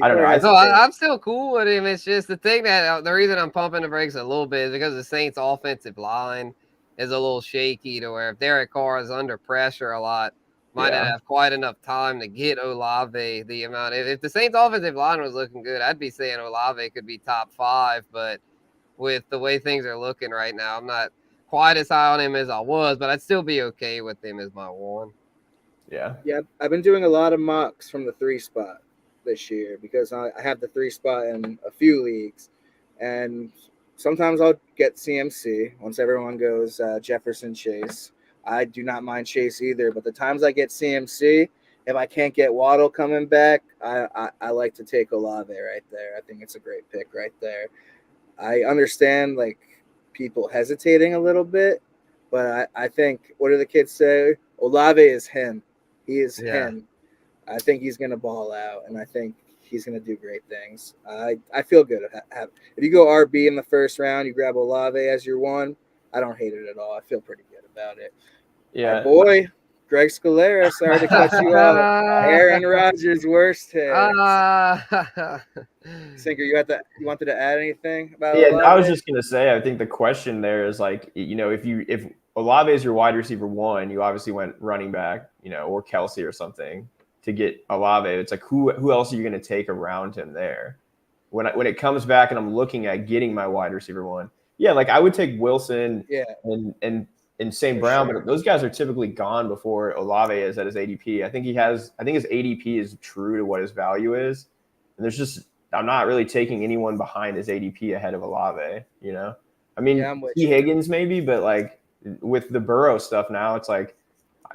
I don't know. I'm still cool with him. It's just the reason I'm pumping the brakes a little bit is because the Saints' offensive line is a little shaky to where if Derek Carr is under pressure a lot, might not have quite enough time to get Olave the amount. If the Saints' offensive line was looking good, I'd be saying Olave could be top 5, but with the way things are looking right now, I'm not quite as high on him as I was, but I'd still be okay with him as my 1. Yeah. Yeah, I've been doing a lot of mocks from the 3 spot this year because I have the 3 spot in a few leagues. And sometimes I'll get CMC once everyone goes Jefferson Chase. I do not mind Chase either. But the times I get CMC, if I can't get Waddle coming back, I like to take Olave right there. I think it's a great pick right there. I understand like people hesitating a little bit, but I think, what do the kids say? Olave is him. He is him. I think he's going to ball out, and I think he's going to do great things. I feel good. If you go RB in the first round, you grab Olave as your one, I don't hate it at all. I feel pretty good about it. Yeah. My boy, Greg Scalera, sorry to cut you off. Aaron Rodgers' worst hit. Sinker, you wanted to add anything about Yeah, Olave? I was just gonna say, I think the question there is like, if Olave is your wide receiver one, you obviously went running back, or Kelsey or something to get Olave. It's like who else are you gonna take around him there? When it comes back and I'm looking at getting my wide receiver one, yeah, like I would take Wilson, and St. Brown, but those guys are typically gone before Olave is at his ADP. I think his ADP is true to what his value is, and I'm not really taking anyone behind his ADP ahead of Olave. I mean, T. Higgins maybe, but like with the Burrow stuff now, it's like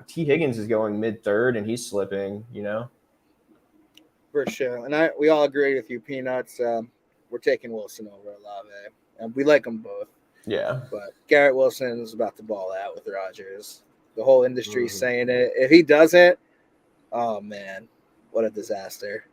T. Higgins is going mid-third and he's slipping. For sure, and we all agree with you, Peanuts. We're taking Wilson over Olave, and we like them both. Yeah, but Garrett Wilson's about to ball out with Rodgers. The whole industry's saying it. If he doesn't, oh man, what a disaster.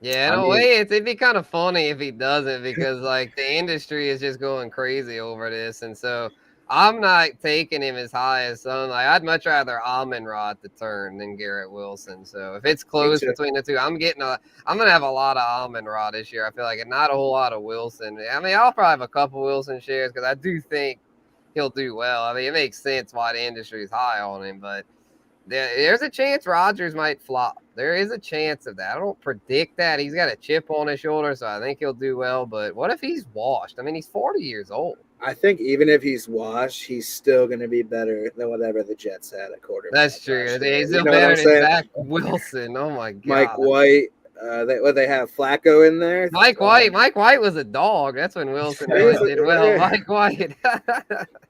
Yeah, in a way, it'd be kind of funny if he doesn't, because like the industry is just going crazy over this, and so I'm not taking him as high as some. Like I'd much rather Amon-Ra to turn than Garrett Wilson. So if it's close between the two, I'm gonna have a lot of Amon-Ra this year. I feel like, and not a whole lot of Wilson. I mean, I'll probably have a couple Wilson shares because I do think he'll do well. I mean, it makes sense why the industry is high on him, but there's a chance Rodgers might flop. There is a chance of that. I don't predict that. He's got a chip on his shoulder, so I think he'll do well. But what if he's washed? I mean, he's 40 years old. I think even if he's washed, he's still going to be better than whatever the Jets had at quarterback. That's true. He's still better than Zach Wilson. Oh, my God. Mike White. They have Flacco in there. Mike White was a dog. That's when Wilson really did well. Mike White.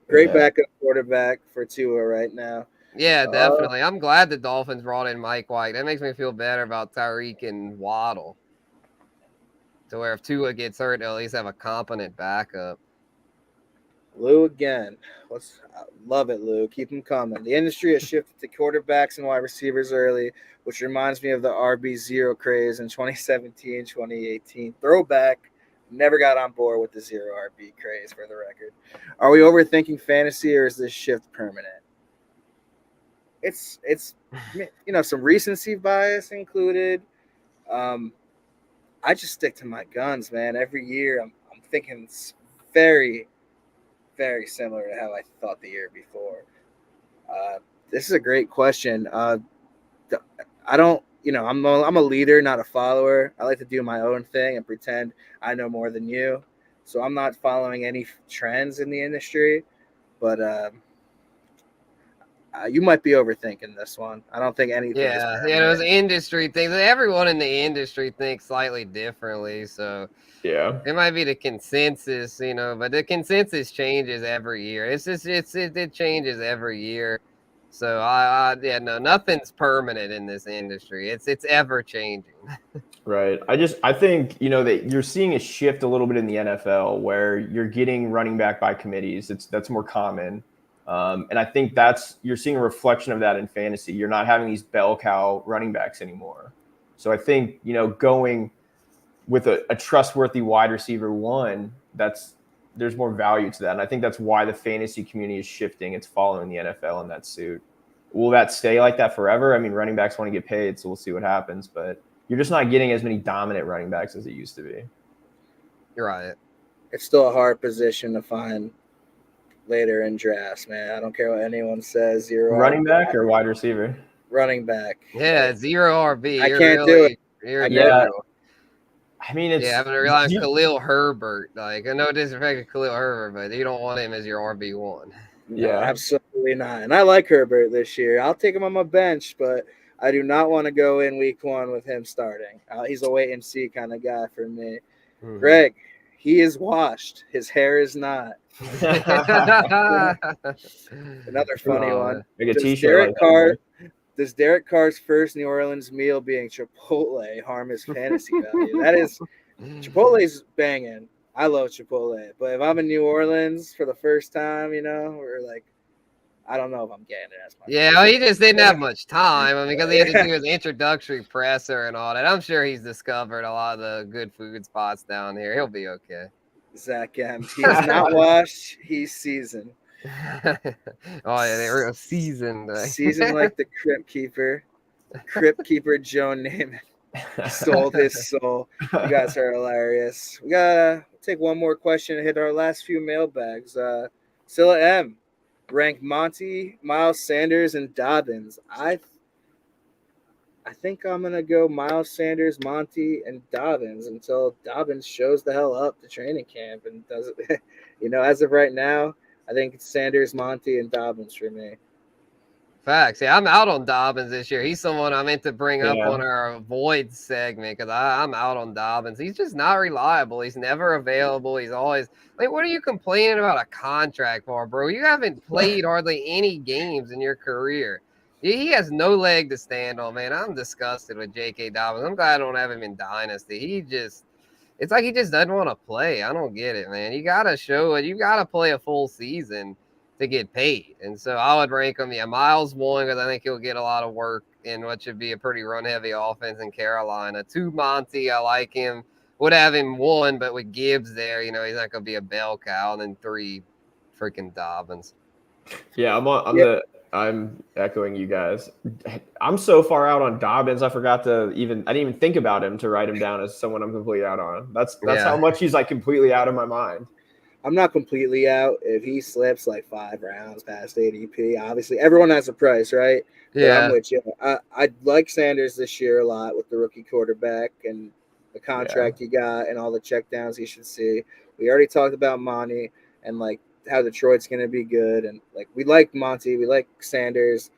Great backup quarterback for Tua right now. Yeah, definitely. I'm glad the Dolphins brought in Mike White. That makes me feel better about Tyreek and Waddle. To where if Tua gets hurt, they'll at least have a competent backup. Lou again. Love it, Lou. Keep them coming. The industry has shifted to quarterbacks and wide receivers early, which reminds me of the RB0 craze in 2017, 2018. Throwback. Never got on board with the zero RB craze, for the record. Are we overthinking fantasy, or is this shift permanent? It's some recency bias included. I just stick to my guns, man. Every year I'm thinking it's very, very similar to how I thought the year before. This is a great question. I don't, I'm a leader, not a follower. I like to do my own thing and pretend I know more than you. So I'm not following any trends in the industry, but you might be overthinking this one. I don't think anything. Yeah, those industry things. Everyone in the industry thinks slightly differently, so yeah, it might be the consensus, but the consensus changes every year. It changes every year. So nothing's permanent in this industry. It's ever changing. Right. I think that you're seeing a shift a little bit in the NFL where you're getting running back by committees. That's more common. And I think you're seeing a reflection of that in fantasy. You're not having these bell cow running backs anymore. So I think, going with a trustworthy wide receiver one, there's more value to that. And I think that's why the fantasy community is shifting. It's following the NFL in that suit. Will that stay like that forever? I mean, running backs want to get paid, so we'll see what happens. But you're just not getting as many dominant running backs as it used to be. You're right. It's still a hard position to find later in drafts, man. I don't care what anyone says. Zero running back or wide receiver? Running back. Yeah, zero RB. I can't do it. Yeah. I mean, it's I'm gonna rely on Khalil Herbert. Like, I know disrespect to Khalil Herbert, but you don't want him as your RB1. No, absolutely not. And I like Herbert this year. I'll take him on my bench, but I do not want to go in week one with him starting. He's a wait and see kind of guy for me. Mm-hmm. Greg, He is washed. His hair is not. Another funny one. Make a Does t-shirt like that. Does Derek Carr's first New Orleans meal being Chipotle harm his fantasy value? That is, Chipotle's banging. I love Chipotle, but if I'm in New Orleans for the first time, or like, I don't know if I'm getting it as much. Yeah, well, he just didn't have much time. I mean, because he had to do his introductory presser and all that. I'm sure he's discovered a lot of the good food spots down here. He'll be okay. Zach M. He's not washed. He's seasoned. Oh yeah, they were seasoned. Seasoned like the Crypt Keeper. Crypt Keeper Joe Namath sold his soul. You guys are hilarious. We gotta take one more question and hit our last few mailbags. Scylla M. Rank Monty, Miles Sanders, and Dobbins. I think I'm gonna go Miles Sanders, Monty, and Dobbins until Dobbins shows the hell up to training camp and does it. As of right now, I think it's Sanders, Monty, and Dobbins for me. Facts. Yeah, I'm out on Dobbins this year. He's someone I meant to bring up on our Void segment because I'm out on Dobbins. He's just not reliable. He's never available. He's always like, what are you complaining about a contract for, bro? You haven't played hardly any games in your career. He has no leg to stand on, man. I'm disgusted with J.K. Dobbins. I'm glad I don't have him in Dynasty. It's like he just doesn't want to play. I don't get it, man. You got to show it. You got to play a full season to get paid. And so I would rank him, Miles 1, because I think he'll get a lot of work in what should be a pretty run-heavy offense in Carolina. 2, Monty, I like him. Would have him 1, but with Gibbs there, he's not going to be a bell cow. And then 3, freaking Dobbins. Yeah, I'm echoing you guys. I'm so far out on Dobbins. I didn't even think about him to write him down as someone I'm completely out on. That's how much he's like completely out of my mind. I'm not completely out. If he slips like 5 rounds past ADP, obviously everyone has a price, right? Yeah. But I'm with you. I like Sanders this year a lot with the rookie quarterback and the contract he got and all the checkdowns he should see. We already talked about Monty and like how Detroit's going to be good. And like we like Monty, we like Sanders.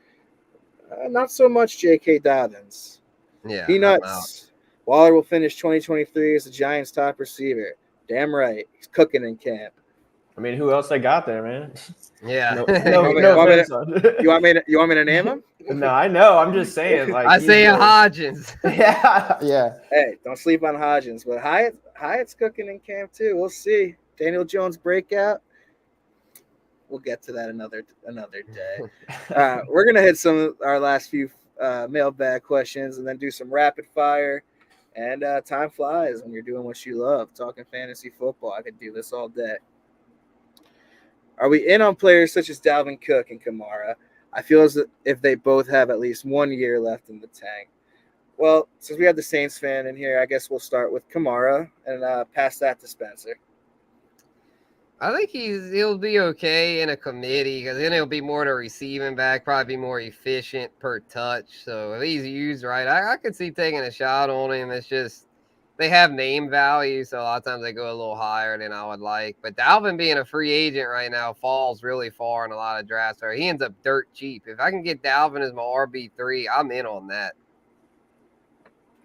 Not so much J.K. Dobbins. Yeah. Peanuts. Waller will finish 2023 as the Giants' top receiver. Damn right. He's cooking in camp. I mean, who else they got there, man? Yeah. You want me to name him? No, I know. I'm just saying. Like Isaiah Hodgins. Yeah. Hey, don't sleep on Hodgins. But Hyatt's cooking in camp too. We'll see. Daniel Jones breakout. We'll get to that another day. We're gonna hit some of our last few mailbag questions and then do some rapid fire. And time flies when you're doing what you love, talking fantasy football. I could do this all day. Are we in on players such as Dalvin Cook and Kamara? I feel as if they both have at least 1 year left in the tank. Well, since we have the Saints fan in here, I guess we'll start with Kamara and pass that to Spencer. I think he'll be okay in a committee because then he'll be more to receiving back, probably be more efficient per touch. So if he's used right, I could see taking a shot on him. It's just they have name value, so a lot of times they go a little higher than I would like. But Dalvin being a free agent right now falls really far in a lot of drafts. Or he ends up dirt cheap. If I can get Dalvin as my RB3, I'm in on that.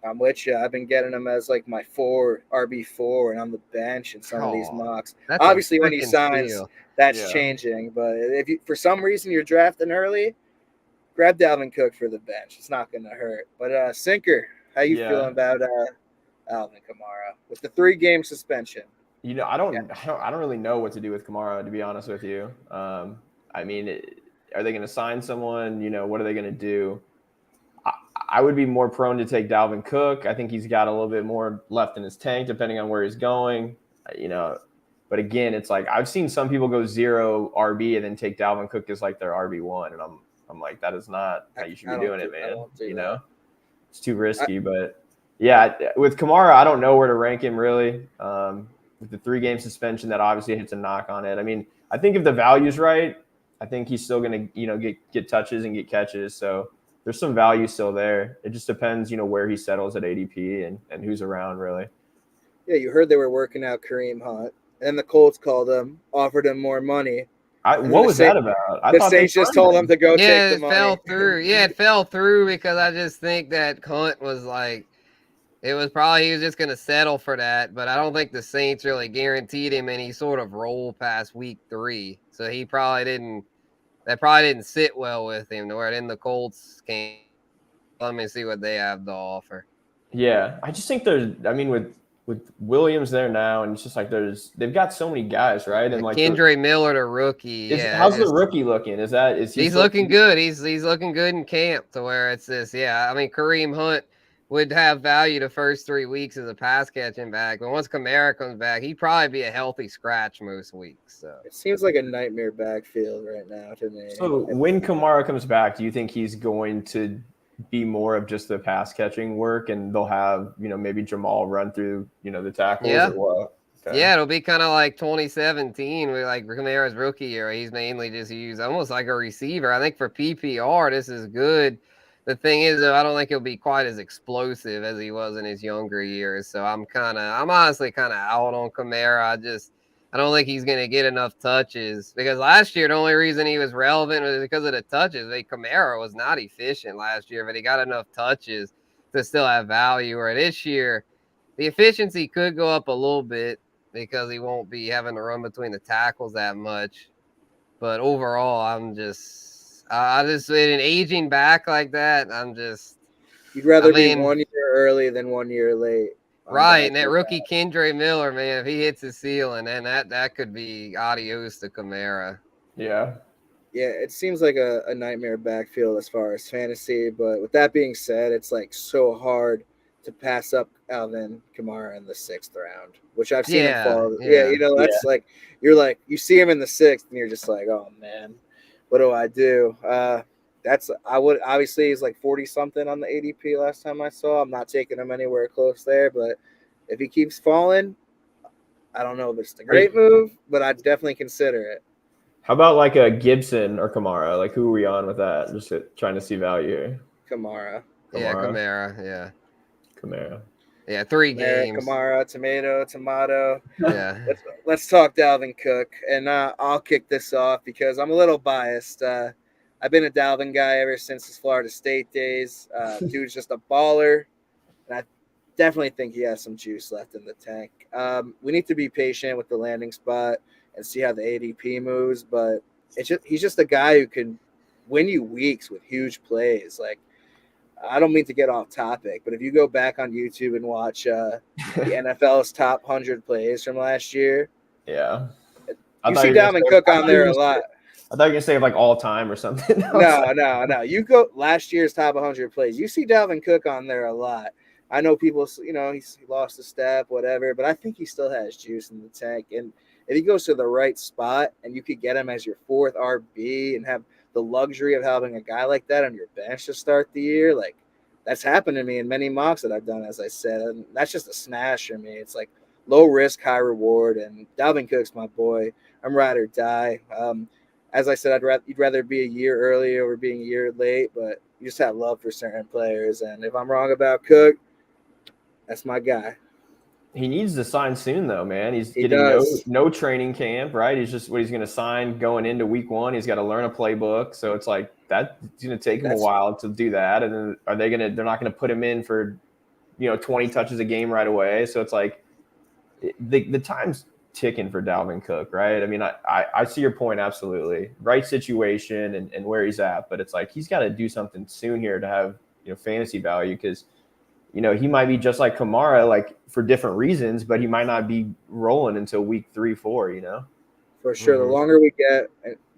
I'm with you. I've been getting him as like my RB4 and on the bench in some of these mocks. Obviously, when he signs, that's changing. But if you, for some reason, you're drafting early, grab Dalvin Cook for the bench. It's not going to hurt. But Sinker, how you feeling about Alvin Kamara with the 3-game suspension? I don't really know what to do with Kamara, to be honest with you. I mean, are they going to sign someone? What are they going to do? I would be more prone to take Dalvin Cook. I think he's got a little bit more left in his tank, depending on where he's going. But again, it's like I've seen some people go 0 RB and then take Dalvin Cook as like their RB1, and I'm like, that is not how you should be doing it, man. It's too risky. But yeah, with Kamara, I don't know where to rank him really. With the 3-game suspension, that obviously hits a knock on it. I mean, I think if the value's right, I think he's still going to get touches and get catches. So there's some value still there. It just depends, where he settles at ADP and who's around, really. Yeah, you heard they were working out Kareem Hunt, and the Colts called him, offered him more money. What was that about? The Saints just told him to go take the money. Fell through. Yeah, it fell through because I just think that Hunt was like, It was probably he was just going to settle for that, but I don't think the Saints really guaranteed him any sort of role past week 3. So he probably didn't. That probably didn't sit well with him. Where then the Colts came. Let me see what they have to offer. Yeah, I just think there's. I mean, with Williams there now, and it's just like they've got so many guys, right? And like Kendra Miller, the rookie. how's the rookie looking? Is he he's looking good. He's looking good in camp to where it's this. Yeah, I mean Kareem Hunt would have value the first 3 weeks as a pass catching back, but once Kamara comes back, he'd probably be a healthy scratch most weeks. So It seems like a nightmare backfield right now to me. So when Kamara comes back, do you think he's going to be more of just the pass catching work, and they'll have maybe Jamal run through the tackles or what? Okay. Yeah, it'll be kind of like 2017 with like Kamara's rookie year. He's mainly just used almost like a receiver. I think for PPR, this is good. The thing is, though, I don't think he'll be quite as explosive as he was in his younger years. So I'm honestly kind of out on Kamara. I don't think he's going to get enough touches because last year the only reason he was relevant was because of the touches. Kamara was not efficient last year, but he got enough touches to still have value. Or this year, the efficiency could go up a little bit because he won't be having to run between the tackles that much. But overall, I just with an aging back like that, You'd rather be 1 year early than 1 year late. Right, and that rookie Kendra Miller, man, if he hits the ceiling, then that could be adios to Kamara. Yeah. Yeah, it seems like a nightmare backfield as far as fantasy. But with that being said, it's like so hard to pass up Alvin Kamara in the 6th round, which I've seen him fall. Yeah, that's like you see him in the 6th, and you're just like, oh man, what do I do? I would obviously he's like 40 something on the ADP last time I saw. I'm not taking him anywhere close there, but if he keeps falling, I don't know if it's a great move, but I'd definitely consider it. How about like a Gibson or Kamara? Like who are we on with that? Just trying to see value here. Kamara. Yeah, Kamara. Yeah. Kamara. Yeah, 3 games. Kamara, tomato. Yeah. Let's talk Dalvin Cook, and I'll kick this off because I'm a little biased. I've been a Dalvin guy ever since his Florida State days. Dude's just a baller, and I definitely think he has some juice left in the tank. We need to be patient with the landing spot and see how the ADP moves, but he's just a guy who can win you weeks with huge plays. Like, I don't mean to get off topic, but if you go back on YouTube and watch the NFL's top 100 plays from last year, yeah, you see Dalvin Cook on there a lot. I thought you were going to say like all time or something. No. You go last year's top 100 plays. You see Dalvin Cook on there a lot. I know people, he lost a step, whatever, but I think he still has juice in the tank. And if he goes to the right spot and you could get him as your 4th RB and have the luxury of having a guy like that on your bench to start the year, like that's happened to me in many mocks that I've done, as I said. And that's just a smash for me. It's like low risk, high reward. And Dalvin Cook's my boy. I'm ride or die. As I said, you'd rather be a year early over being a year late, but you just have love for certain players. And if I'm wrong about Cook, that's my guy. He needs to sign soon, though, man. He's getting no training camp, right? He's going to sign going into week 1. He's got to learn a playbook. So it's like that's going to take him a while to do that. And then they're not going to put him in for, 20 touches a game right away. So it's like the time's ticking for Dalvin Cook, right? I mean, I see your point. Absolutely. Right situation and where he's at, but it's like, he's got to do something soon here to have, fantasy value. Cause he might be just like Kamara, like for different reasons, but he might not be rolling until week 3, 4, For sure. The longer we get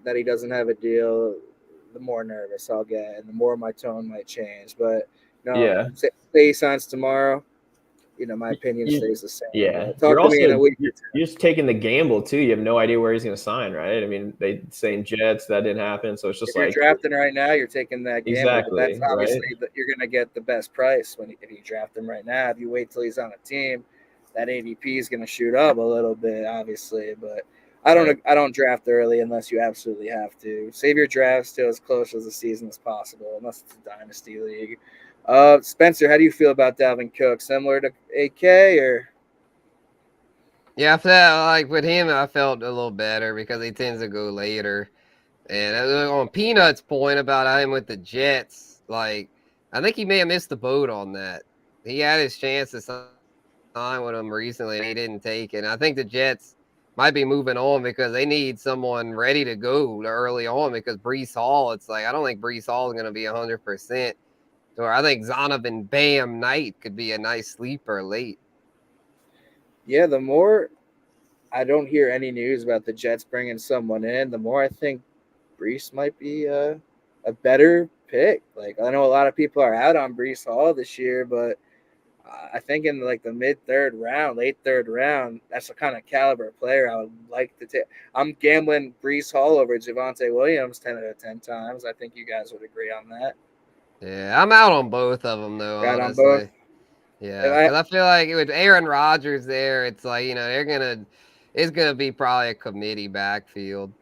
that he doesn't have a deal, the more nervous I'll get and the more my tone might change. But say he signs tomorrow, my opinion stays the same. Yeah. You're just taking the gamble too. You have no idea where he's going to sign, right? I mean, they saying Jets, that didn't happen. So it's just if you're drafting right now, you're taking that gamble. Exactly. But that's obviously that you're going to get the best price if you draft him right now. If you wait till he's on a team, that ADP is going to shoot up a little bit, obviously. But I don't draft early unless you absolutely have to. Save your drafts till as close as the season as possible, unless it's a dynasty league. Spencer, how do you feel about Dalvin Cook? Similar to AK or? Yeah, I felt like with him, I felt a little better because he tends to go later. And on Peanut's point about him with the Jets, like I think he may have missed the boat on that. he had his chance to sign with him recently, and he didn't take it. And I think the Jets might be moving on because they need someone ready to go early on because Breece Hall, it's like, I don't think Breece Hall is going to be 100%. So I think Zonovan Bam Knight could be a nice sleeper late. Yeah, the more I don't hear any news about the Jets bringing someone in, the more I think Brees might be a better pick. Like, I know a lot of people are out on Brees Hall this year, but I think in like the mid third round, late third round, that's the kind of caliber player I would like to take. I'm gambling Brees Hall over Javonte Williams 10 out of 10 times. I think you guys would agree on that. Yeah, I'm out on both of them though, Right on both. honestly. Yeah, because I feel like with Aaron Rodgers there, it's like, it's gonna be probably a committee backfield.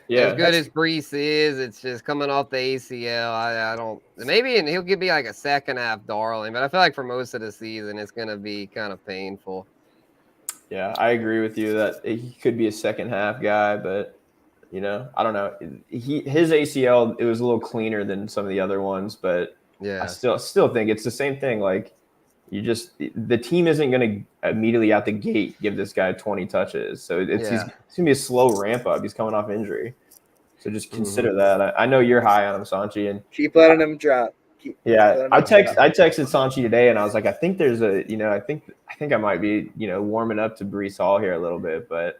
Yeah, As good as Brees is, it's just coming off the ACL. I don't maybe, and he'll give me like a second half darling, but I feel like for most of the season, it's gonna be kind of painful. Yeah, I agree with you that he could be a second half guy, but I don't know. His ACL, it was a little cleaner than some of the other ones, but yeah, I still think it's the same thing. Like, the team isn't going to immediately out the gate give this guy 20 touches, so it's going to be a slow ramp up. He's coming off injury, so just consider that. I know you're high on him, Sanchi, and keep letting him drop. I texted Sanchi today, and I was like, I think there's I think I might be warming up to Breece Hall here a little bit, but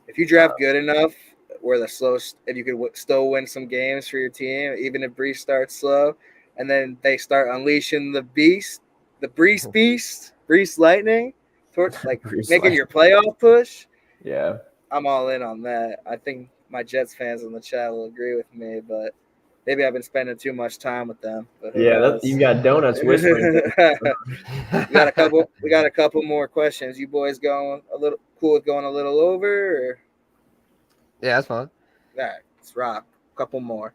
if you draft good enough, where the slowest, if you could still win some games for your team, even if Breece starts slow, and then they start unleashing the beast, the Breece beast, Breece Lightning, towards like making your playoff push. Yeah, I'm all in on that. I think my Jets fans in the chat will agree with me, but maybe I've been spending too much time with them. But you got donuts whispering. We got a couple more questions. You boys going a little cool with going a little over? Or? Yeah, that's fine. All right, let's rock. A couple more.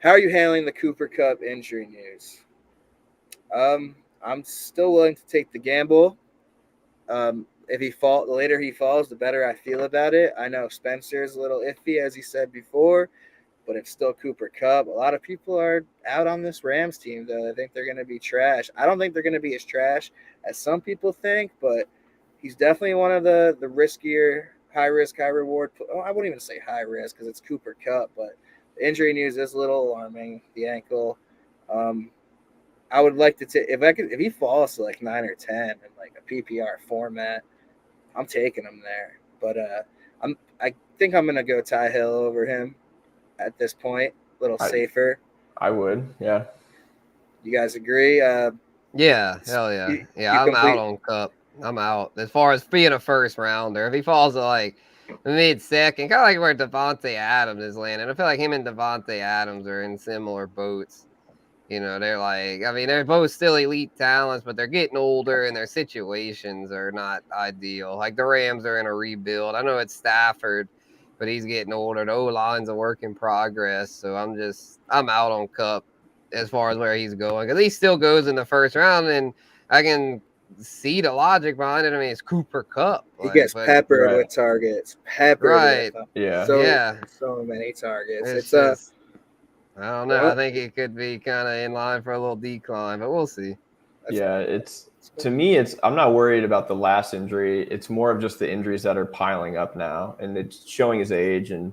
How are you handling the Cooper Kupp injury news? I'm still willing to take the gamble. If the later he falls, the better I feel about it. I know Spencer's a little iffy, as he said before, but it's still Cooper Kupp. A lot of people are out on this Rams team, though. I think they're going to be trash. I don't think they're going to be as trash as some people think, but he's definitely one of the riskier, high risk, high reward. I wouldn't even say high risk because it's Cooper Kupp, but the injury news is a little alarming. The ankle. I would like to take if he falls to like 9 or 10 in like a PPR format, I'm taking him there. But I think I'm gonna go Ty Hill over him at this point. A little safer. I would, yeah. You guys agree? Yeah, hell yeah. I'm out on Kupp. I'm out. As far as being a first rounder, if he falls to like mid-second, kind of like where Devontae Adams is landing. I feel like him and Devontae Adams are in similar boats. They're like, they're both still elite talents, but they're getting older and their situations are not ideal. Like the Rams are in a rebuild. I know it's Stafford, but he's getting older. The O-line's a work in progress. So I'm out on Kupp as far as where he's going. Because he still goes in the first round, and I can see the logic behind it. It's Cooper Kupp. He gets peppered with targets. Right. Yeah. So many targets. It's just, I don't know. I think it could be kind of in line for a little decline, but we'll see. I'm not worried about the last injury. It's more of just the injuries that are piling up now, and it's showing his age. And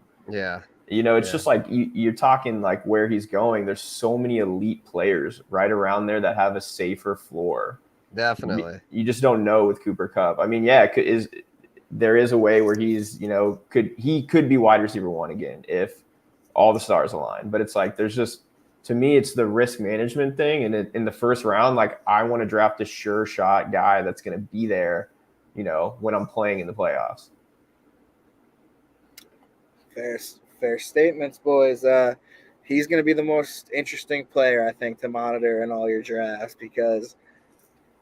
it's just like you're talking like where he's going. There's so many elite players right around there that have a safer floor. Definitely. You just don't know with Cooper Kupp. There is a way where he's could be wide receiver 1 again if all the stars align. But it's like to me, it's the risk management thing. And in the first round, like I want to draft a sure shot guy that's going to be there, when I'm playing in the playoffs. Fair statements, boys. He's going to be the most interesting player, I think, to monitor in all your drafts because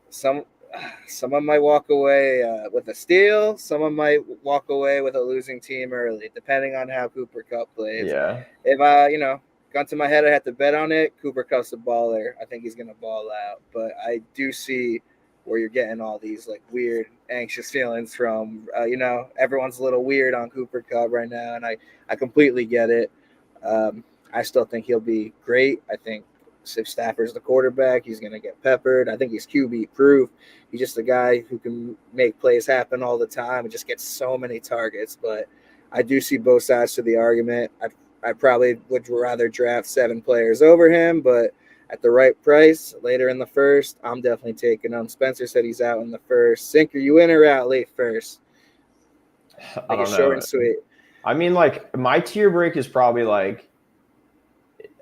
someone might walk away with a steal. Someone might walk away with a losing team early, depending on how Cooper Kupp plays. Yeah. If gun to my head, I had to bet on it. Cooper Kupp's a baller. I think he's going to ball out. But I do see where you're getting all these like weird, anxious feelings from. Everyone's a little weird on Cooper Kupp right now, and I completely get it. I still think he'll be great. I think if Stafford's the quarterback, he's going to get peppered. I think he's QB proof. He's just a guy who can make plays happen all the time and just gets so many targets. But I do see both sides to the argument. I probably would rather draft 7 players over him, but at the right price later in the first, I'm definitely taking him. Spencer said he's out in the first. Sinker, you in or out late first? I Make it don't short know. and sweet. I mean, like, my tier break is probably like,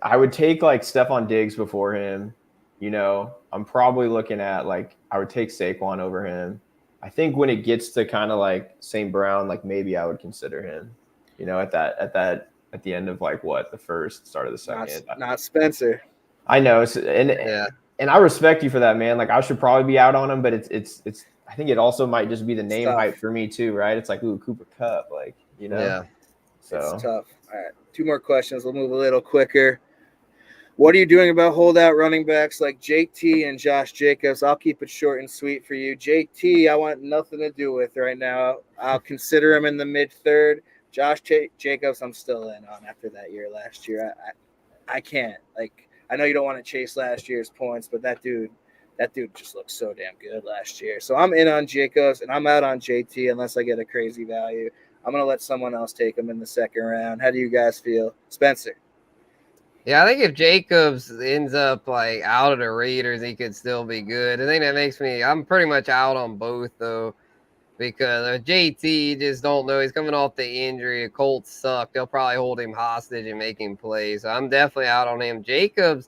I would take like Stephon Diggs before him. You know, I'm probably looking at like, I would take Saquon over him. I think when it gets to kind of like St. Brown, like maybe I would consider him, you know, at the end of like what, the first, start of the second. Not Spencer. I know. And I respect you for that, man. Like, I should probably be out on him, but it's I think it also might just be the name hype for me too, right? It's like, ooh, Cooper Kupp, like, you know. Yeah. So it's tough. All right, 2 more questions. We'll move a little quicker. What are you doing about holdout running backs like JT and Josh Jacobs? I'll keep it short and sweet for you. JT, I want nothing to do with right now. I'll consider him in the mid-third. Josh Jacobs, I'm still in on after that year last year. I can't. Like, I know you don't want to chase last year's points, but that dude just looked so damn good last year. So I'm in on Jacobs, and I'm out on JT unless I get a crazy value. I'm going to let someone else take him in the second round. How do you guys feel? Spencer? Yeah, I think if Jacobs ends up like out of the Raiders, he could still be good. I think that makes me, I'm pretty much out on both though, because JT, just don't know. He's coming off the injury. The Colts suck. They'll probably hold him hostage and make him play. So I'm definitely out on him. Jacobs,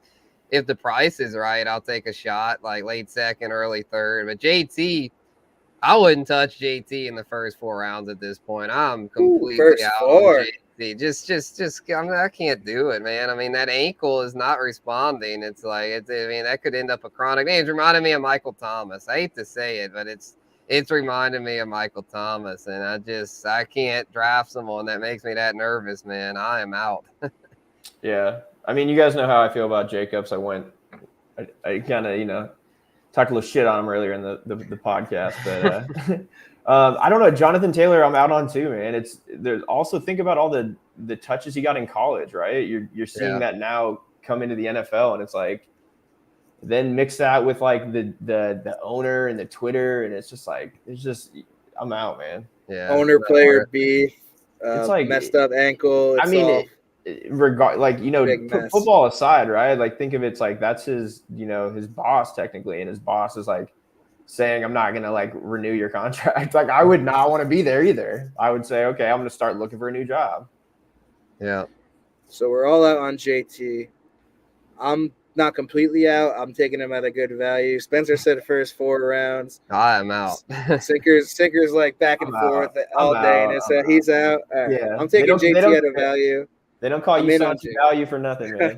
if the price is right, I'll take a shot like late second, early third. But JT, I wouldn't touch JT in the first 4 rounds at this point. I'm completely out on JT. I can't do it, man. I mean, that ankle is not responding. It's like, I mean, that could end up a chronic thing. It's reminding me of Michael Thomas. I hate to say it, but it's reminding me of Michael Thomas, and I can't draft someone that makes me that nervous, man. I am out. yeah, I mean, you guys know how I feel about Jacobs. I kind of, you know, talked a little shit on him earlier in the podcast, but I don't know. Jonathan Taylor, I'm out on too, man. There's also, think about all the touches he got in college, right? You're seeing that now come into the NFL, and it's like, then mix that with like the owner and the Twitter, and it's just like, I'm out, man. Yeah, owner player beef. It's like messed up ankle. I mean, like, you know, football aside, right? Like, think of it's like that's his, you know, his boss technically, and his boss is like saying, I'm not gonna like renew your contract. Like, I would not want to be there either. I would say, okay, I'm gonna start looking for a new job. Yeah. So we're all out on JT. I'm not completely out. I'm taking him at a good value. Spencer said first 4 rounds. I am out. Sinker's like back and forth all day, and so he's out. Yeah, I'm taking JT at a value. They don't call you Santi value for nothing, man.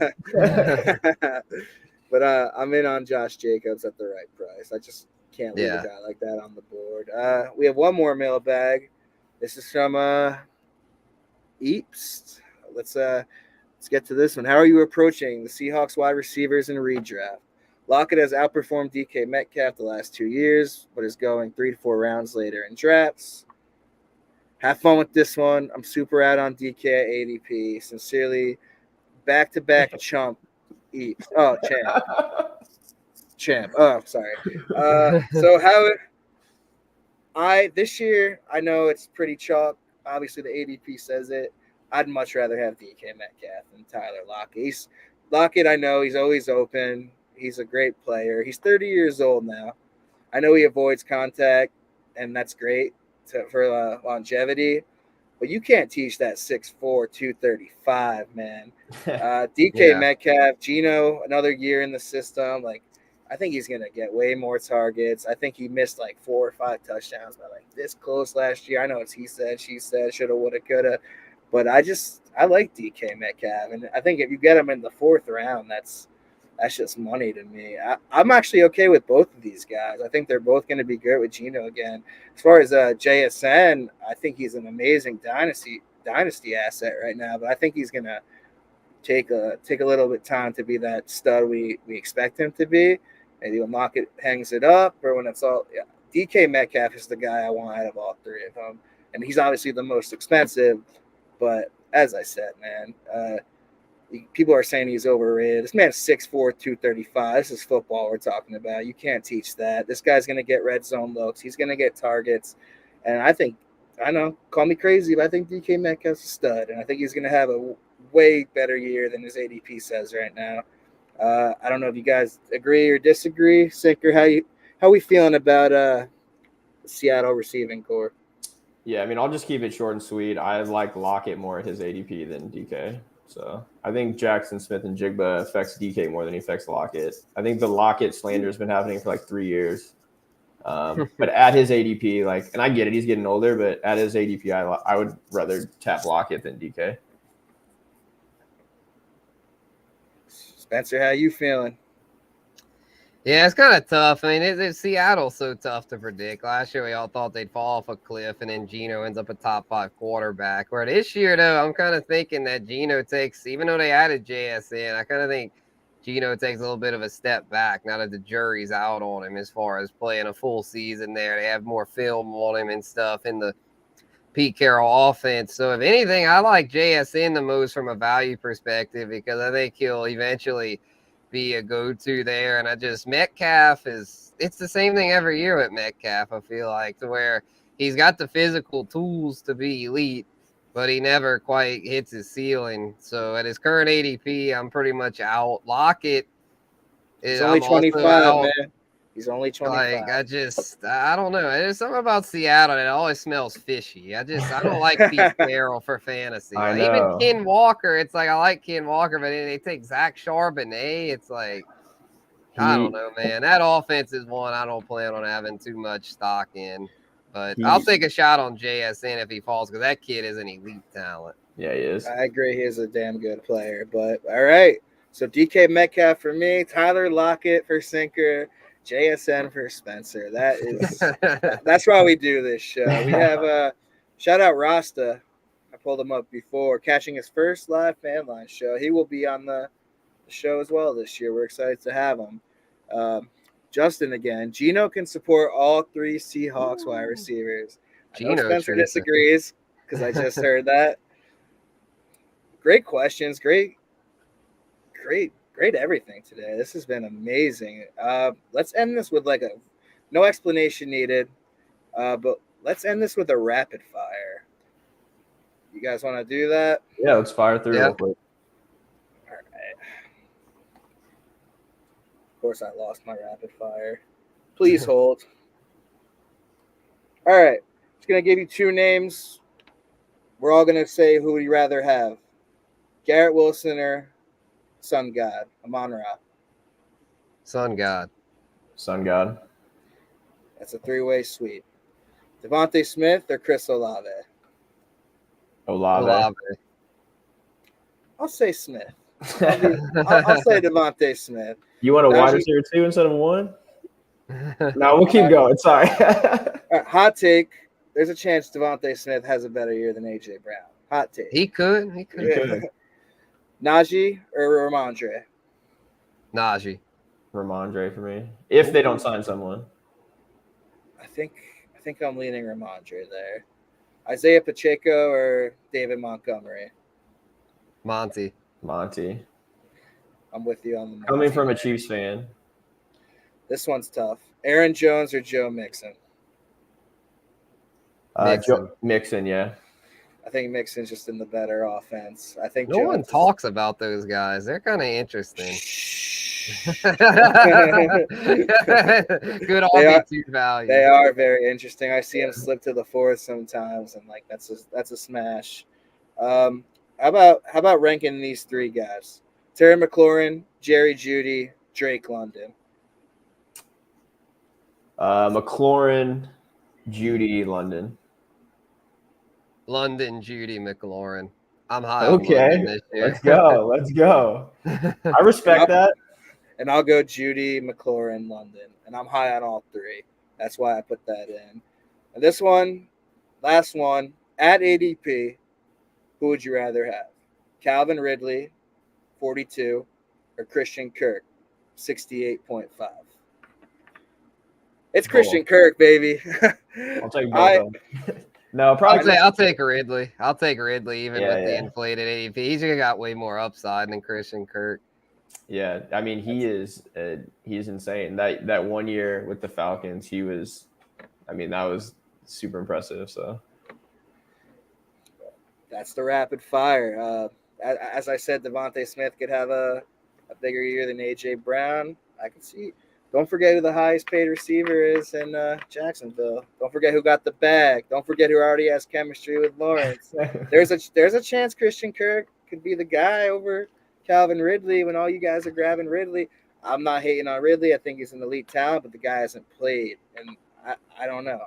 But I'm in on Josh Jacobs at the right price. I just can't leave a guy like that on the board. We have one more mailbag. This is from Eeps. Let's get to this one. How are you approaching the Seahawks wide receivers in redraft? Lockett has outperformed DK Metcalf the last 2 years, but is going 3 to 4 rounds later in drafts. Have fun with this one. I'm super out on DK at ADP. Sincerely, back-to-back chump. Eeps. Oh, champ. Oh, sorry. So this year, I know it's pretty chalk. Obviously, the ADP says it. I'd much rather have DK Metcalf than Tyler Lockett. Lockett, I know he's always open. He's a great player. He's 30 years old now. I know he avoids contact, and that's great for longevity. But you can't teach that 6'4", 235, man. DK Metcalf, Geno, another year in the system. Like, I think he's going to get way more targets. I think he missed like 4 or 5 touchdowns by like this close last year. I know it's he said, she said, shoulda, woulda, coulda. But I like DK Metcalf. And I think if you get him in the 4th round, that's just money to me. I'm actually okay with both of these guys. I think they're both going to be good with Geno again. As far as JSN, I think he's an amazing dynasty asset right now. But I think he's going to take a little bit of time to be that stud we expect him to be. Maybe when Lockett hangs it up, or when it's all. Yeah. DK Metcalf is the guy I want out of all 3 of them, and he's obviously the most expensive. But as I said, man, People are saying he's overrated. This man's 6'4", 235. This is football we're talking about. You can't teach that. This guy's going to get red zone looks. He's going to get targets. And I know, call me crazy, but I think DK Metcalf's a stud. And I think he's going to have a way better year than his ADP says right now. I don't know if you guys agree or disagree. Sinker, how we feeling about the Seattle receiving core? Yeah, I mean, I'll just keep it short and sweet. I like Lockett more at his ADP than DK. So I think Jackson Smith and Jigba affects DK more than he affects Lockett. I think the Lockett slander has been happening for like 3 years. But at his ADP, and I get it, he's getting older, but at his ADP, I would rather tap Lockett than DK. Spencer, how you feeling? Yeah, it's kind of tough. I mean, Seattle's so tough to predict. Last year, we all thought they'd fall off a cliff, and then Geno ends up a top 5 quarterback. Where this year, though, I'm kind of thinking that Geno takes, even though they added JS in, I kind of think Geno takes a little bit of a step back now that the jury's out on him as far as playing a full season there. They have more film on him and stuff in the Pete Carroll offense. So, if anything, I like JSN the most from a value perspective because I think he'll eventually be a go-to there. And Metcalf it's the same thing every year with Metcalf, I feel like, to where he's got the physical tools to be elite, but he never quite hits his ceiling. So at his current ADP, I'm pretty much out. Lockett is only 25, man. He's only 25. I don't know. There's something about Seattle that always smells fishy. I don't like Pete Carroll for fantasy. Even Ken Walker, it's like I like Ken Walker, but they take Zach Charbonnet. It's like, I don't know, man. That offense is one I don't plan on having too much stock in. But I'll take a shot on JSN if he falls because that kid is an elite talent. Yeah, he is. I agree. He is a damn good player. But all right. So DK Metcalf for me, Tyler Lockett for Sinker, JSN for Spencer. That's why we do this show. We have shout out Rasta. I pulled him up before, catching his first live Fanline show. He will be on the show as well this year. We're excited to have him. Justin again. Geno can support all 3 Seahawks wide receivers. I know Spencer disagrees because I just heard that. Great questions. Great everything today. This has been amazing. Let's end this with no explanation needed, but let's end this with a rapid fire. You guys want to do that? Yeah, let's fire through real quick. All right. Of course, I lost my rapid fire. Please hold. All right. Just going to give you 2 names. We're all going to say who we'd rather have. Garrett Wilson or Sun God, Amon-Ra. Sun God. Sun God. That's a 3-way sweep. Devontae Smith or Chris Olave? Olave. I'll say Smith. I'll say Devontae Smith. You want a wide receiver 2 instead of 1? No, we'll keep going. Sorry. Hot take. There's a chance Devontae Smith has a better year than A.J. Brown. Hot take. He could. Yeah. Najee or Ramondre? Najee. Ramondre for me. If they don't sign someone. I think I'm leaning Ramondre there. Isaiah Pacheco or David Montgomery? Monty. I'm with you on the Monty. Coming from a Chiefs fan. This one's tough. Aaron Jones or Joe Mixon? Mixon, yeah. I think Mixon's just in the better offense. I think no one talks about those guys. They're kind of interesting. Good RB2 value. They are very interesting. I see him slip to the 4th sometimes, and that's a smash. How about ranking these 3 guys? Terry McLaurin, Jerry Jeudy, Drake London. McLaurin, Jeudy, London. London, Jeudy, McLaurin. I'm high. Okay, on London this year. Let's go. I respect that. And I'll go Jeudy, McLaurin, London, and I'm high on all 3. That's why I put that in. And this one, last one, at ADP, who would you rather have? Calvin Ridley, 42, or Christian Kirk, 68.5? It's Christian Kirk, baby. I'll take both of them. No, probably. I'll take Ridley. I'll take Ridley even Yeah, with the yeah. inflated ADP. He's got way more upside than Christian Kirk. Yeah, I mean he's insane. That 1 year with the Falcons, that was super impressive. So That's the rapid fire. As I said, Devontae Smith could have a bigger year than AJ Brown. I can see. Don't forget who the highest paid receiver is in Jacksonville. Don't forget who got the bag. Don't forget who already has chemistry with Lawrence. There's a chance Christian Kirk could be the guy over Calvin Ridley when all you guys are grabbing Ridley. I'm not hating on Ridley. I think he's an elite talent, but the guy hasn't played, and I don't know.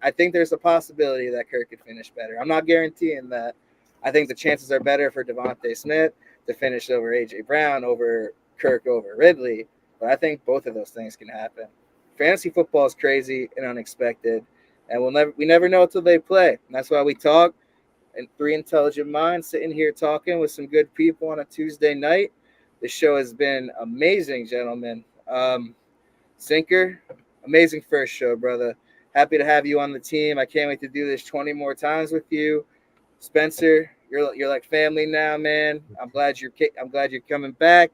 I think there's a possibility that Kirk could finish better. I'm not guaranteeing that. I think the chances are better for Devontae Smith to finish over AJ Brown, over Kirk, over Ridley. But I think both of those things can happen. Fantasy football is crazy and unexpected, and we never know until they play. And that's why we talk. And three intelligent minds sitting here talking with some good people on a Tuesday night. This show has been amazing, gentlemen. Sinker, amazing first show, brother. Happy to have you on the team. I can't wait to do this 20 more times with you. Spencer, you're like family now, man. I'm glad you're coming back.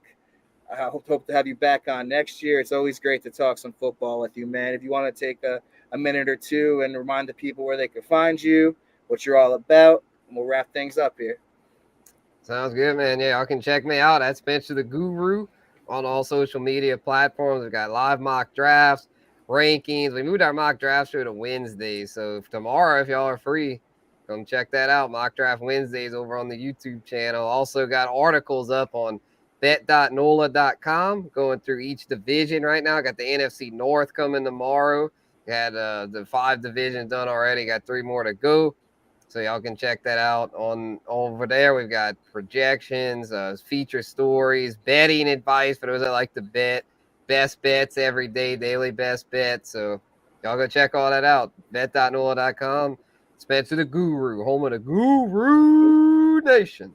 I hope to have you back on next year. It's always great to talk some football with you, man. If you want to take a minute or two and remind the people where they can find you, what you're all about, and we'll wrap things up here. Sounds good, man. Yeah, y'all can check me out at Spencer the Guru on all social media platforms. We've got live mock drafts, rankings. We moved our mock draft show to Wednesdays. So tomorrow, if y'all are free, come check that out. Mock Draft Wednesdays over on the YouTube channel. Also got articles up on bet.nola.com going through each division right now. Got the NFC North coming tomorrow. Got the 5 divisions done already. Got 3 more to go. So y'all can check that out on over there. We've got projections, feature stories, betting advice for those that like to bet, best bets every day, daily best bets. So y'all go check all that out. Bet.nola.com. Spencer the Guru, home of the Guru Nation.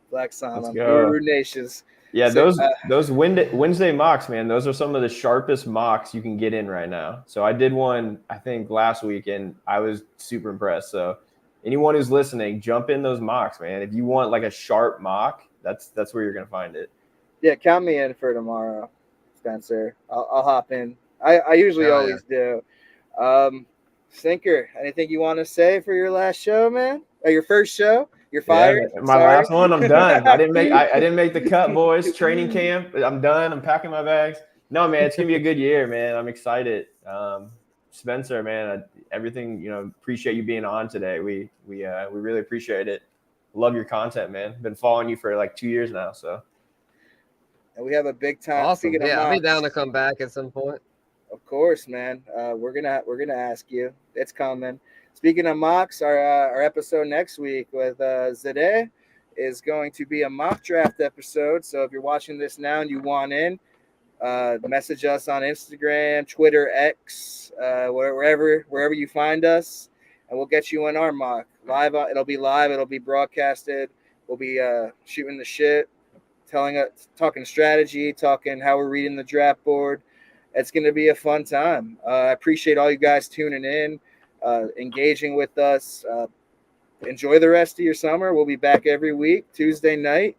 Black Silent Let's go. Guru Nations. Yeah, So, those Wednesday mocks, man, those are some of the sharpest mocks you can get in right now. So I did one, I think, last week, and I was super impressed. So anyone who's listening, jump in those mocks, man. If you want like a sharp mock, that's where you're gonna find it. Yeah, count me in for tomorrow, Spencer. I'll hop in. I usually always do. Sinker, anything you want to say for your last show, man? Or your first show? You're fired. Yeah, my last one, I'm done. I didn't make the cut, boys. Training camp, I'm done. I'm packing my bags. No, man, it's gonna be a good year, man. I'm excited. Spencer, man, everything, appreciate you being on today. We really appreciate it. Love your content, man. Been following you for like 2 years now, so. And we have a big time. Awesome. Yeah, I'll be down to come back at some point. Of course, man. We're gonna ask you. It's coming. Speaking of mocks, our episode next week with Zadeh is going to be a mock draft episode. So if you're watching this now and you want in, message us on Instagram, Twitter, X, wherever you find us, and we'll get you in our mock live. It'll be live. It'll be broadcasted. We'll be shooting the shit, talking strategy, talking how we're reading the draft board. It's going to be a fun time. I appreciate all you guys tuning in, engaging with us. Enjoy the rest of your summer. We'll be back every week, Tuesday night.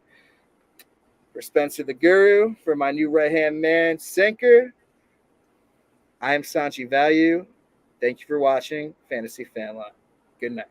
For Spencer the Guru, for my new right-hand man, Sinker, I am Sanchi Value. Thank you for watching Fantasy Fanline. Good night.